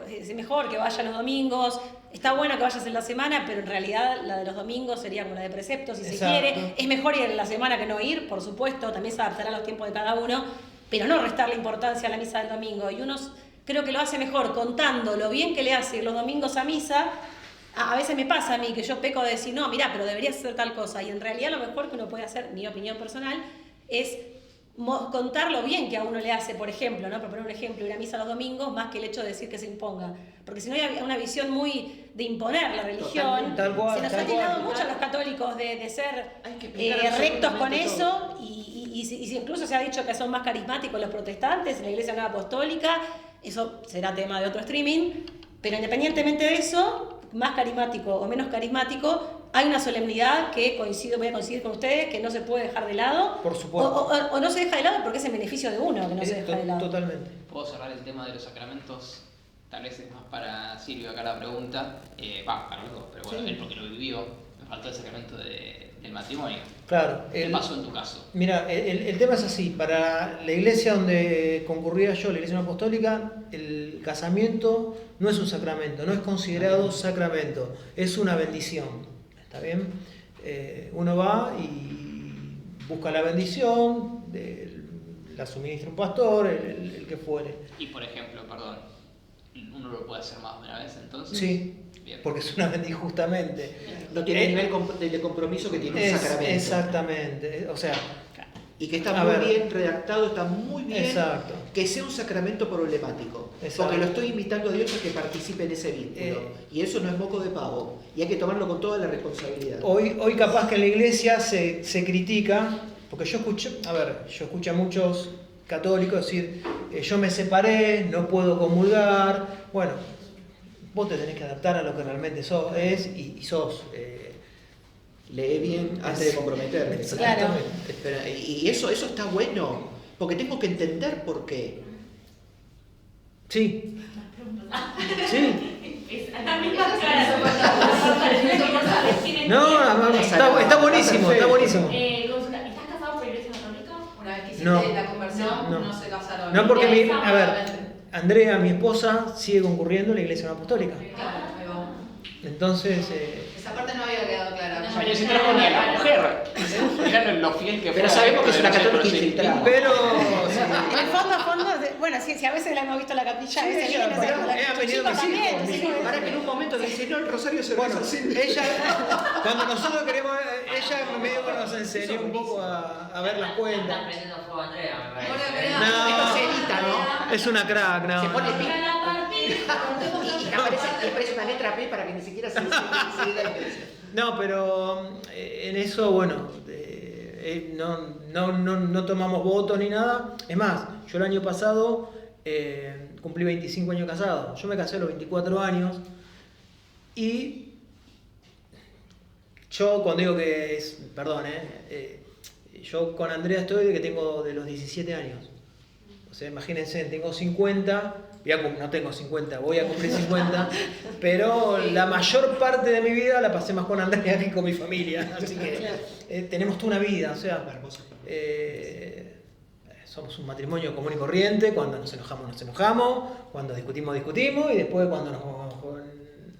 es mejor que vaya los domingos, está bueno que vayas en la semana, pero en realidad la de los domingos sería como la de preceptos, si Exacto. se quiere, es mejor ir en la semana que no ir, por supuesto, también se adaptará a los tiempos de cada uno, pero no restarle importancia a la misa del domingo, y uno creo que lo hace mejor contando lo bien que le hace ir los domingos a misa. A veces me pasa a mí que yo peco de decir, no, mirá, pero deberías hacer tal cosa. Y en realidad lo mejor que uno puede hacer, mi opinión personal, es contar lo bien que a uno le hace, por ejemplo, ¿no? Por poner un ejemplo, ir a misa los domingos, más que el hecho de decir que se imponga. Porque si no hay una visión muy de imponer la religión, Totalmente, tal cual, se nos tal ha tildado cual. mucho a los católicos de ser Hay que explicar rectos con absolutamente eso, todo. y si incluso se ha dicho que son más carismáticos los protestantes en la Iglesia Nueva Apostólica, eso será tema de otro streaming, pero independientemente de eso, más carismático o menos carismático, hay una solemnidad que voy a coincidir con ustedes, que no se puede dejar de lado. Por supuesto. O no se deja de lado porque es en beneficio de uno que no se deja de lado. Totalmente. Puedo cerrar el tema de los sacramentos, tal vez es más para Silvio acá la pregunta, para los dos, pero bueno, Sí. él porque lo vivió, me faltó el sacramento del matrimonio. Claro. ¿Qué pasó en tu caso? Mira, el tema es así. Para la iglesia donde concurría yo, la iglesia apostólica, el casamiento no es un sacramento, no es considerado sacramento, es una bendición. ¿Está bien? Uno va y busca la bendición, la suministra un pastor, el que fuere. Y por ejemplo, perdón, ¿uno lo puede hacer más de una vez entonces? Sí, Bien. porque es una bendición justamente. No tiene el nivel de compromiso que tiene un sacramento. Exactamente. O sea, Y que está A muy ver. bien redactado, está muy bien exacto. que sea un sacramento problemático. Exacto. Porque lo estoy invitando a Dios a que participe en ese vínculo. Y eso no es moco de pavo. Y hay que tomarlo con toda la responsabilidad. Hoy capaz que en la iglesia se critica, porque yo escucho a muchos católicos decir, yo me separé, no puedo comulgar. Bueno, vos te tenés que adaptar a lo que realmente es y sos. Lee bien antes de comprometerte. Claro. Pero, y eso está bueno. Porque tengo que entender por qué. Sí. Sí. No, está buenísimo, está buenísimo. Consulta, ¿estás casado por Iglesia Católica? Una vez que hiciste No. la conversión, No. no se casaron. No, porque Exactamente. Andrea, mi esposa, sigue concurriendo a la iglesia apostólica. Claro, ahí vamos. Entonces, Esa parte no había quedado clara. O sea, yo sí trajo ni a la mujer. Mirá lo fiel que fue. Pero sabemos que es una Pero católica sí. infiltrada. pero... En el fondo, bueno, si a veces la hemos visto en la capilla, a Sí, veces ella, viene, no sé, pero con la han venido chico mis también, hijos, no sé mis cómo Para decir. que en un momento dice, no, el rosario se Bueno, reza así. ella, cuando nosotros queremos, ella medio que nos enseñó un poco a ver las Están cuentas. prendiendo fuego a Andrea, me parece. Ahora, mirá, No. Esto se edita, ¿no? Es una crack, no. Se pone no. pi- Para la partida. Y aparece una letra P para que ni siquiera se dé la intención. No, pero en eso, bueno, no tomamos voto ni nada. Es más, yo el año pasado cumplí 25 años casado. Yo me casé a los 24 años y yo cuando digo que es, perdón, yo con Andrea estoy de que tengo de los 17 años. O sea, imagínense, tengo 50, no tengo 50, voy a cumplir 50, pero la mayor parte de mi vida la pasé más con Andrea que con mi familia. Así que tenemos toda una vida, o sea, somos un matrimonio común y corriente, cuando nos enojamos, cuando discutimos y después cuando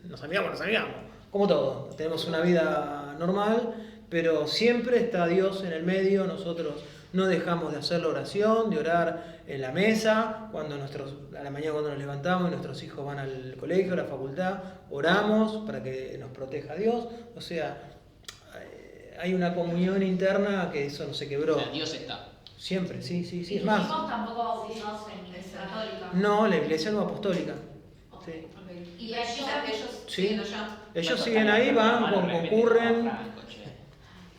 nos amigamos, como todo. Tenemos una vida normal, pero siempre está Dios en el medio, nosotros no dejamos de hacer la oración, de orar en la mesa, a la mañana cuando nos levantamos y nuestros hijos van al colegio, a la facultad, oramos para que nos proteja Dios. O sea, hay una comunión interna que eso no se quebró. O sea, Dios está. Siempre, sí. ¿Y Es tus más, hijos tampoco bautizados en Iglesia Católica? no, la iglesia no apostólica. Ok. Sí. Ok. ¿Y Y ellos? ellos Sí. siguen allá. Ellos siguen ahí, van, concurren.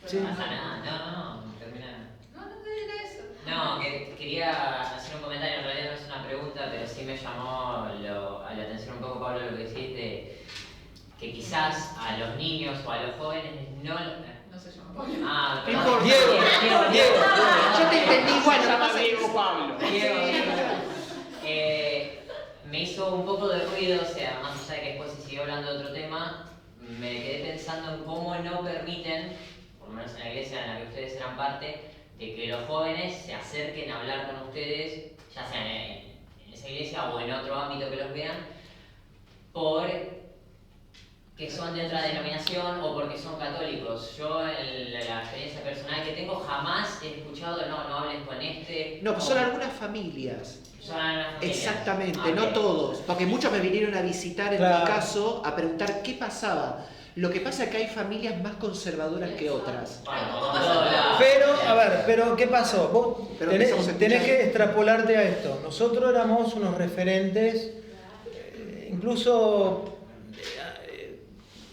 Sí. No pasa nada, no, termina. No era eso. No, que quería hacer un comentario, en realidad no es una pregunta, pero sí me llamó a la atención un poco, Pablo, lo que dijiste, que quizás a los niños o a los jóvenes no... No se llama Pablo. Ah, No importa. Diego. Yo te entendí, bueno, Se llama pasa que- Diego Pablo. Me hizo un poco de ruido, o sea, más allá de que después se siguió hablando de otro tema, me quedé pensando en cómo no permiten, por lo menos en la iglesia en la que ustedes eran parte, de que los jóvenes se acerquen a hablar con ustedes, ya sea en esa iglesia o en otro ámbito que los vean, por que son de otra denominación o porque son católicos. Yo en la experiencia personal que tengo jamás he escuchado, no hables con este. No, son algunas familias. Son algunas familias. Exactamente, Ah, no ok. todos. Porque muchos me vinieron a visitar en Claro. mi caso a preguntar qué pasaba. Lo que pasa es que hay familias más conservadoras que otras. Bueno, como en todo lado. Pero ¿qué pasó? Vos Pero tenés, empezamos a tenés escuchar. que extrapolarte a esto. Nosotros éramos unos referentes, incluso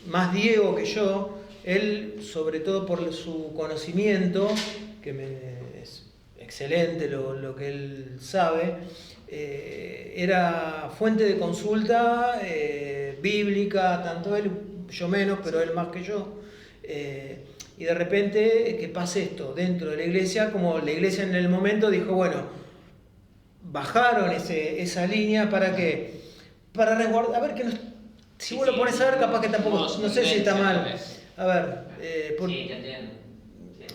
más Diego que yo, él sobre todo por su conocimiento, es excelente lo que él sabe, era fuente de consulta bíblica, tanto él, yo menos, pero él más que yo. Y de repente que pase esto dentro de la iglesia, como la iglesia en el momento dijo, bueno, bajaron esa línea para resguardar, a ver que si vos lo pones a ver, capaz que tampoco, no sé si está mal. A ver, Sí, te entiendo. Sí.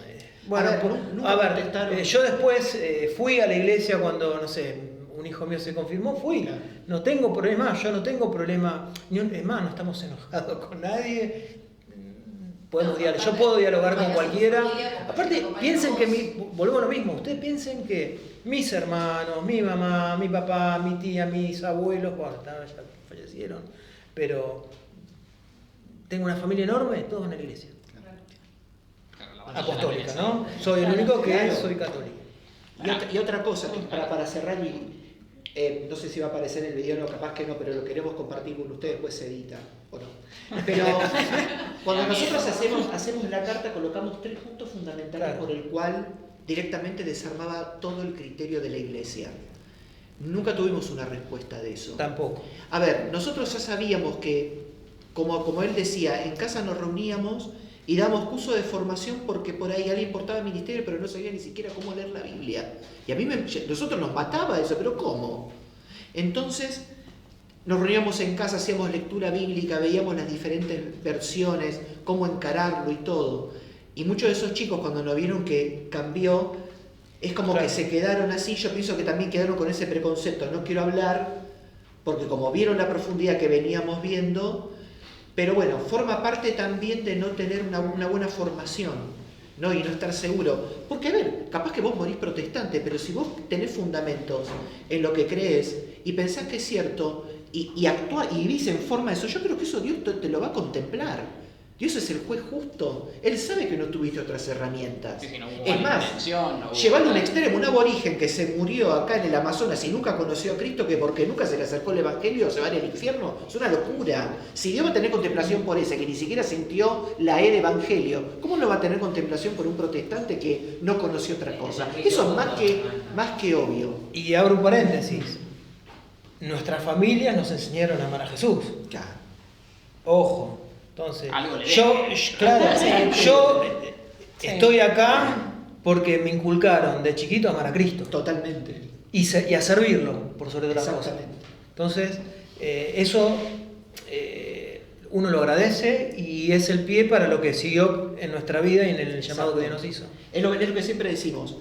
bueno, A ver, nunca contestaron. yo después fui a la iglesia cuando, no sé, un hijo mío se confirmó, fui. Claro. No tengo problema, yo no tengo problema, es más, no estamos enojados con nadie. Yo puedo dialogar con cualquiera. Aparte, piensen que, volvemos a lo mismo, ustedes piensen que mis hermanos, mi mamá, mi papá, mi tía, mis abuelos, bueno, ya fallecieron, pero tengo una familia enorme, todos en la iglesia. Apostólica, ¿no? Soy el único que Claro. soy católico. Y otra cosa, que para cerrar, no sé si va a aparecer en el video, no, capaz que no, pero lo queremos compartir con ustedes, después se edita, ¿o no? Pero cuando nosotros hacemos la carta, colocamos 3 puntos fundamentales Claro. por el cual directamente desarmaba todo el criterio de la iglesia. Nunca tuvimos una respuesta de eso. Tampoco. A ver, nosotros ya sabíamos que, como él decía, en casa nos reuníamos y damos curso de formación porque por ahí alguien portaba ministerio pero no sabía ni siquiera cómo leer la Biblia. Y a mí nosotros nos mataba eso, pero ¿cómo? Entonces nos reuníamos en casa, hacíamos lectura bíblica, veíamos las diferentes versiones, cómo encararlo y todo. Y muchos de esos chicos cuando nos vieron que cambió, es como Claro. que se quedaron así, yo pienso que también quedaron con ese preconcepto, no quiero hablar, porque como vieron la profundidad que veníamos viendo, pero bueno, forma parte también de no tener una buena formación, ¿no? Y no estar seguro. Porque a ver, capaz que vos morís protestante, pero si vos tenés fundamentos en lo que crees y pensás que es cierto y actuás y vivís en forma de eso, yo creo que eso Dios te lo va a contemplar. Dios es el juez justo. Él sabe que no tuviste otras herramientas. Sí, no hubo Es más, alimentación, no hubo- llevarlo a un extremo, un aborigen que se murió acá en el Amazonas y nunca conoció a Cristo, que porque nunca se le acercó el Evangelio se va al infierno, es una locura. Si Dios va a tener contemplación por ese, que ni siquiera sintió la era Evangelio, ¿cómo no va a tener contemplación por un protestante que no conoció otra cosa? Eso es más que obvio. Y abro un paréntesis. Nuestras familias nos enseñaron a amar a Jesús. Claro. Ojo. Entonces, Algo le yo Sí. estoy acá porque me inculcaron de chiquito a amar a Cristo Totalmente. y a servirlo por sobre todas las cosas. Exactamente. Entonces, eso uno lo agradece y es el pie para lo que siguió en nuestra vida y en el llamado que Dios nos hizo. Es lo que siempre decimos.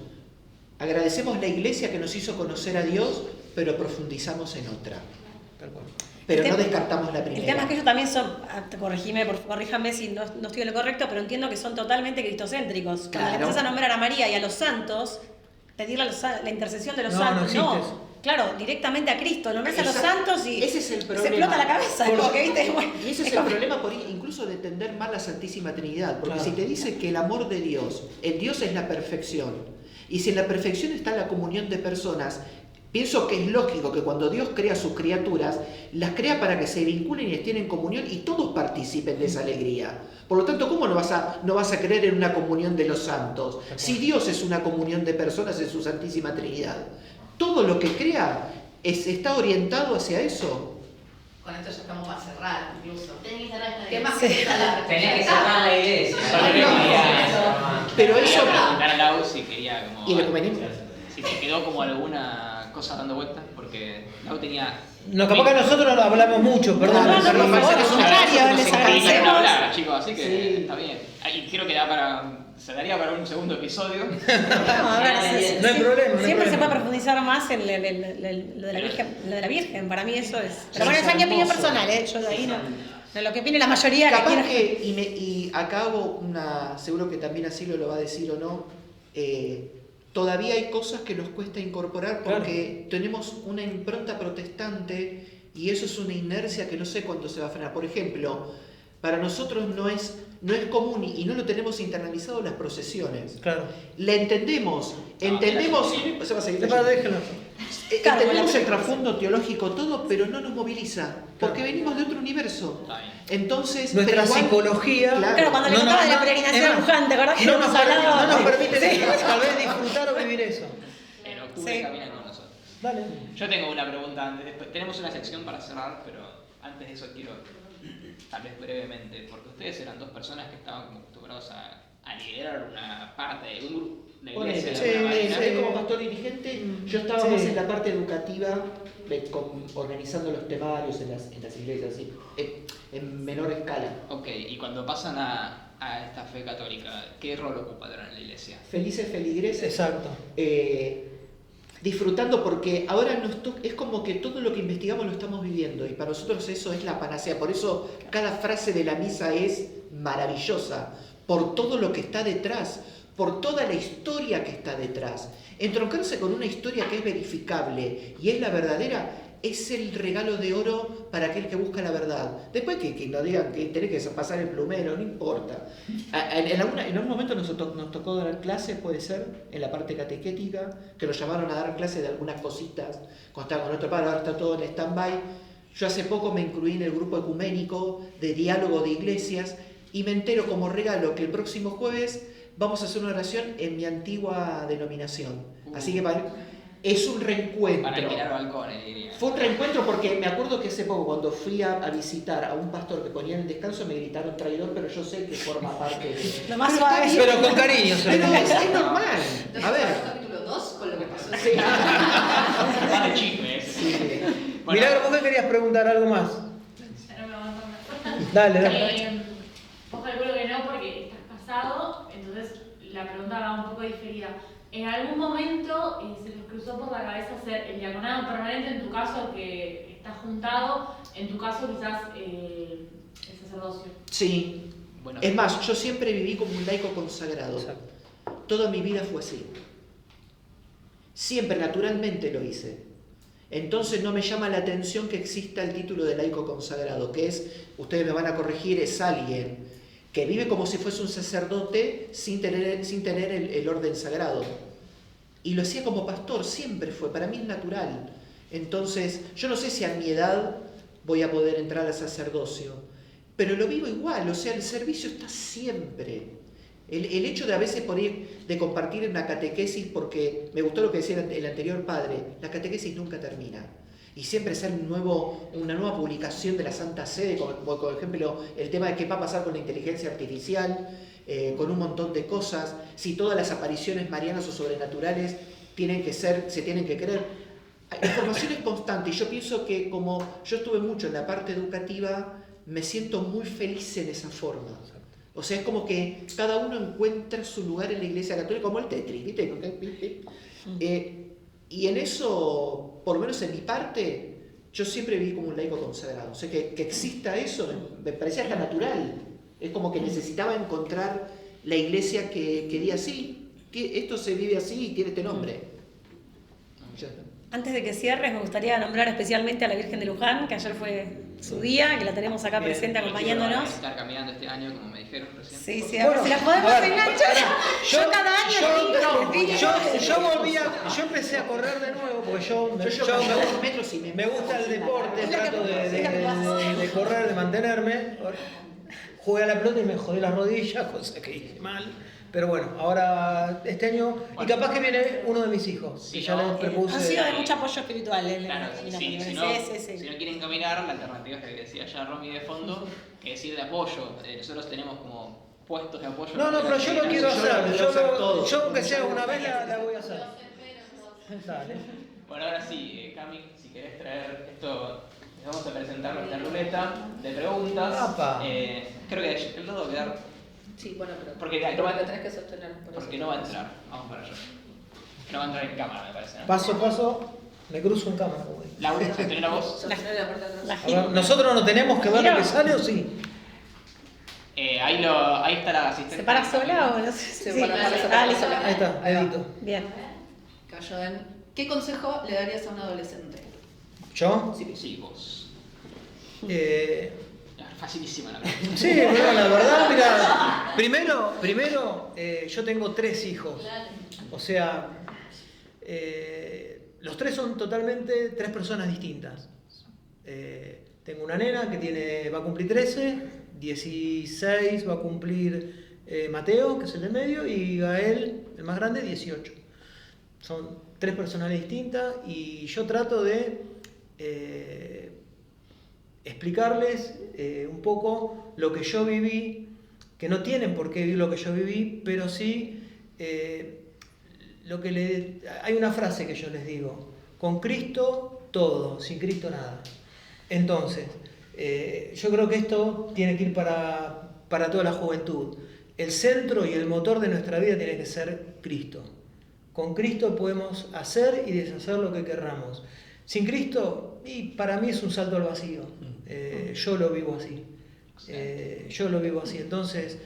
Agradecemos la iglesia que nos hizo conocer a Dios, pero profundizamos en otra. Tal cual. Pero El no tema- descartamos la El primera. tema es que ellos también son, corríjame si no estoy en lo correcto, pero entiendo que son totalmente cristocéntricos. Cuando Claro. le empiezas a nombrar a María y a los santos, pedirle la intercesión de los No, santos. no No, existe. claro, directamente a Cristo. Nombrás a los Exacto. santos y Ese es el se problema. explota la cabeza. Por- Como que, ¿viste? Bueno, Y ese es el problema incluso de entender mal la Santísima Trinidad, porque Claro. si te dice que el amor de Dios, el Dios es la perfección, y si en la perfección está la comunión de personas, pienso que es lógico que cuando Dios crea sus criaturas, las crea para que se vinculen y estén en comunión y todos participen de esa alegría. Por lo tanto, ¿cómo no vas a creer en una comunión de los santos? Si Dios es una comunión de personas en su Santísima Trinidad, todo lo que crea está orientado hacia eso. Con esto ya estamos para cerrar, incluso. Tenés que cerrar esta ¿Qué idea. más querés hablar? Tenés que cerrar la iglesia. Solo le Pero quería eso... preguntar a Lau si quería como... ¿Y el ecumenismo? Si te quedó como alguna cosa dando vueltas, porque Lau tenía... No, capaz que nosotros no hablamos mucho, perdón. No, perdón. por favor, es un contrario, les agradecemos. hablar, chicos, así que Sí. está bien. Y creo que se daría para un segundo episodio. No, a ver, No hay problema, no hay siempre se problema. puede profundizar más en lo de la Virgen. Lo de la Virgen, para mí eso es. Pero Sí, bueno, esa es mi es opinión hermoso. personal, yo de ahí no. De lo que opine la mayoría que Capaz quiera. que, y acá hago seguro que también así lo va a decir o no, todavía hay cosas que nos cuesta incorporar porque tenemos una impronta protestante y eso es una inercia que no sé cuándo se va a frenar. Por ejemplo, para nosotros no es común y no lo tenemos internalizado las procesiones. Claro. La entendemos, entendemos... Se va a seguir leyendo. Déjenlo. Entendemos el trasfondo teológico todo, pero no nos moviliza, porque venimos de otro universo. Está bien. Entonces, Nuestra pero igual- psicología. Claro, cuando le no, contaba no, de la no, peregrinación es a más, Luján, ¿te acordás que no hemos nos permite, hablado? no nos permite Sí. tal vez disfrutar o vivir eso. En octubre Sí. caminan con nosotros. Dale. Yo tengo una pregunta antes. Tenemos una sección para cerrar, pero antes de eso quiero, tal vez brevemente, porque ustedes eran dos personas que estaban como acostumbrados a liderar una parte de un grupo de iglesia. Ponele, de alguna manera. él como pastor dirigente, yo estaba Sí. más en la parte educativa, organizando los temarios en las iglesias, ¿sí? En menor escala. Ok, y cuando pasan a esta fe católica, ¿qué rol ocuparon en la iglesia? Felices feligreses. Exacto. Disfrutando porque ahora es como que todo lo que investigamos lo estamos viviendo y para nosotros eso es la panacea. Por eso cada frase de la misa es maravillosa, por todo lo que está detrás, por toda la historia que está detrás. Entroncarse con una historia que es verificable y es la verdadera es el regalo de oro para aquel que busca la verdad. Después que nos digan que tenés que pasar el plumero, no importa. En un momento nos tocó dar clases, puede ser, en la parte catequética, que nos llamaron a dar clases de algunas cositas, cuando estaba con nuestro padre, ahora está todo en stand-by. Yo hace poco me incluí en el grupo ecuménico de diálogo de iglesias y me entero como regalo que el próximo jueves vamos a hacer una oración en mi antigua denominación. Así que es un reencuentro. Para alquilar balcones, diría. Fue un reencuentro porque me acuerdo que hace poco cuando fui a visitar a un pastor que ponía en el descanso me gritaron traidor, pero yo sé que forma parte de... Lo más Pero está suave. bien. Pero con cariño se Pero lo es normal. ¿No A ver. capítulo 2 con lo que pasó? Sí. Más de chisme ese. Sí. Bueno, Milagro, ¿vos me querías preguntar algo más? Ya no me aguanto más. Dale, dale. Vos calculo que no porque estás casado, entonces la pregunta va un poco diferida. ¿En algún momento se les cruzó por la cabeza hacer el diaconado permanente, en tu caso que estás juntado, en tu caso quizás el sacerdocio? Sí. bueno, Es más, yo siempre viví como un laico consagrado. Exacto. Toda mi vida fue así. Siempre, naturalmente lo hice. Entonces no me llama la atención que exista el título de laico consagrado, que es, ustedes me van a corregir, es alguien que vive como si fuese un sacerdote sin tener el orden sagrado. Y lo hacía como pastor, siempre fue, para mí es natural. Entonces, yo no sé si a mi edad voy a poder entrar al sacerdocio, pero lo vivo igual, o sea, el servicio está siempre. El hecho de a veces de compartir una catequesis, porque me gustó lo que decía el anterior padre, la catequesis nunca termina. Y siempre sale una nueva publicación de la Santa Sede, como por ejemplo el tema de qué va a pasar con la inteligencia artificial, con un montón de cosas, si todas las apariciones marianas o sobrenaturales se tienen que creer. La información es constante y yo pienso que como yo estuve mucho en la parte educativa, me siento muy feliz en esa forma. O sea, es como que cada uno encuentra su lugar en la Iglesia Católica, como el Tetris, ¿viste? Y en eso, por lo menos en mi parte, yo siempre viví como un laico consagrado. O sea, que exista eso me parecía hasta natural. Es como que necesitaba encontrar la iglesia que quería así. Esto se vive así y tiene este nombre. Ya está. Antes de que cierres, me gustaría nombrar especialmente a la Virgen de Luján, que ayer fue su día, que la tenemos acá Bien. presente Van a acompañándonos. estar caminando este año, como me dijeron recién. Sí, sí, Bueno, si la podemos a ver, enganchar. Yo cada año yo empecé a correr de nuevo porque Yo me, 2 metros y me gusta el deporte, Es la que trato pasa. de correr, de mantenerme. Jugué a la pelota y me jodí las rodillas, cosa que hice mal. Pero bueno, ahora este año, y capaz que viene uno de mis hijos, Sí, que ya no, les propuse. Ha sido de mucho apoyo espiritual. Claro, en la sí, película. si no, Sí. si no quieren caminar, la alternativa es que decía ya Romy de fondo, que es ir de apoyo. Nosotros tenemos como puestos de apoyo. No, pero yo lo quiero Yo lo hacer. quiero hacer todo. Yo aunque sea una vez la voy a hacer. Dale. Bueno, ahora sí, Cami, si querés traer esto, les vamos a presentar nuestra ruleta de preguntas. Apa. Creo que el todo va a quedar. Sí, bueno, pero Porque lo no va- tenés que sostener. por eso. Porque no va a entrar. Vamos para allá. No va a entrar en cámara, me parece. ¿no? Paso a paso, me cruzo en cámara. güey. Laura, sostener la voz. Sostener la parte de La atrás. A ver, ¿nosotros no tenemos que ver lo que sale o sí? Ahí está la asistente. ¿Se para sola o no sé? Se Sí, para dale, sola. sola. Ahí está, Ahí va. dedito. Bien. Cayó en. ¿Qué consejo le darías a un adolescente? ¿Yo? Sí, vos. Eh, Facilísima la pregunta. sí, bueno, la verdad, mira, primero yo tengo 3 hijos. O sea, los 3 son totalmente 3 personas distintas. Tengo una nena que va a cumplir 13, 16 va a cumplir Mateo, que es el del medio, y Gael, el más grande, 18. Son 3 personas distintas y yo trato de explicarles un poco lo que yo viví, que no tienen por qué vivir lo que yo viví, pero sí hay una frase que yo les digo: con Cristo todo, sin Cristo nada. Entonces, yo creo que esto tiene que ir para toda la juventud. El centro y el motor de nuestra vida tiene que ser Cristo. Con Cristo podemos hacer y deshacer lo que querramos. Sin Cristo, y para mí es un salto al vacío. Yo lo vivo así. Yo lo vivo así. Entonces,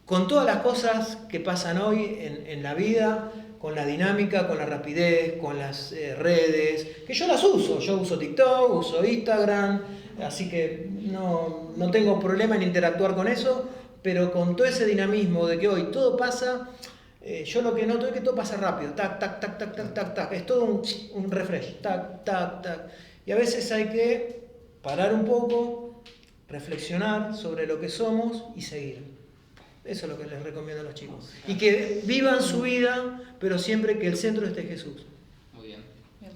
con todas las cosas que pasan hoy en la vida, con la dinámica, con la rapidez, con las redes, que yo las uso. Yo uso TikTok, uso Instagram, así que no tengo problema en interactuar con eso, pero con todo ese dinamismo de que hoy todo pasa, yo lo que noto es que todo pasa rápido, tac, tac, tac, tac, tac, tac, tac. Es todo un refresh, tac, tac, tac. Y a veces hay que parar un poco, reflexionar sobre lo que somos y seguir. Eso es lo que les recomiendo a los chicos. Y que vivan su vida, pero siempre que el centro esté Jesús. Muy bien. Bien.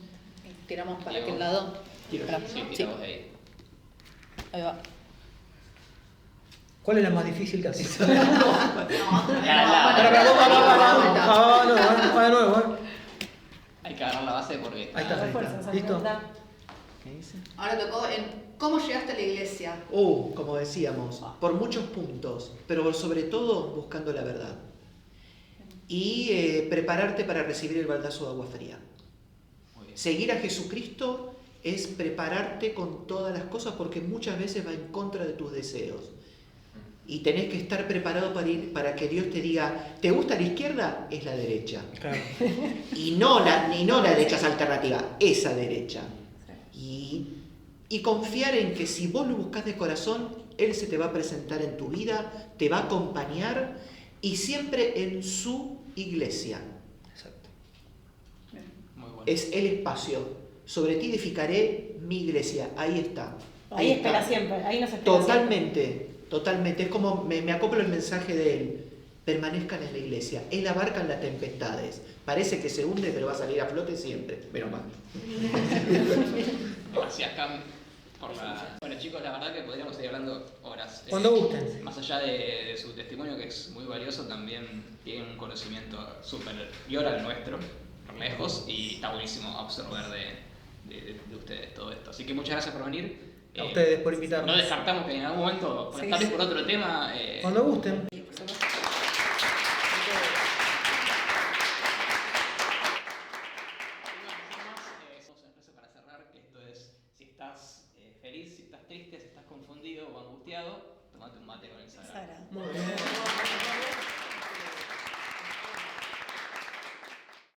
Y tiramos para Diego. aquel lado. Tiro. Para- Sí, sí. tiramos de ahí. Ahí va. ¿Cuál es la más difícil que haces? No, otra vez. Va de nuevo. Hay que agarrar la base porque. Ahí está. Refuerzos, ¿Listo? ¿Qué dice? Ahora tocó en cómo llegaste a la iglesia. Como decíamos, por muchos puntos, pero sobre todo buscando la verdad. Y prepararte para recibir el baldazo de agua fría. Muy bien. Seguir a Jesucristo es prepararte con todas las cosas porque muchas veces va en contra de tus deseos. Y tenés que estar preparado para que Dios te diga, ¿te gusta la izquierda? Es la derecha. Claro. Y no la derecha es alternativa, esa derecha. Y confiar en que si vos lo buscás de corazón, Él se te va a presentar en tu vida, te va a acompañar y siempre en su iglesia. Exacto. Muy bueno. Es el espacio. Sobre ti edificaré mi iglesia. Ahí está. Ahí está. espera siempre, ahí nos espera Totalmente, totalmente. Es como me acoplo el mensaje de Él. Permanezcan en la iglesia. Él abarca en las tempestades. Parece que se hunde, pero va a salir a flote siempre. Menos mal. Gracias, Cam, por la. Bueno, chicos, la verdad que podríamos seguir hablando horas. Cuando gusten. Más allá de su testimonio, que es muy valioso, también tiene un conocimiento superior al nuestro, por lejos, y está buenísimo absorber de ustedes todo esto. Así que muchas gracias por venir. A ustedes por invitarnos. No descartamos que en algún momento, Sí, tal vez sí. por otro tema. Cuando gusten. Para cerrar, que esto es, si estás feliz, si estás triste, si estás confundido o angustiado, tomate un mate con el sagrado. Sara. Muy bien.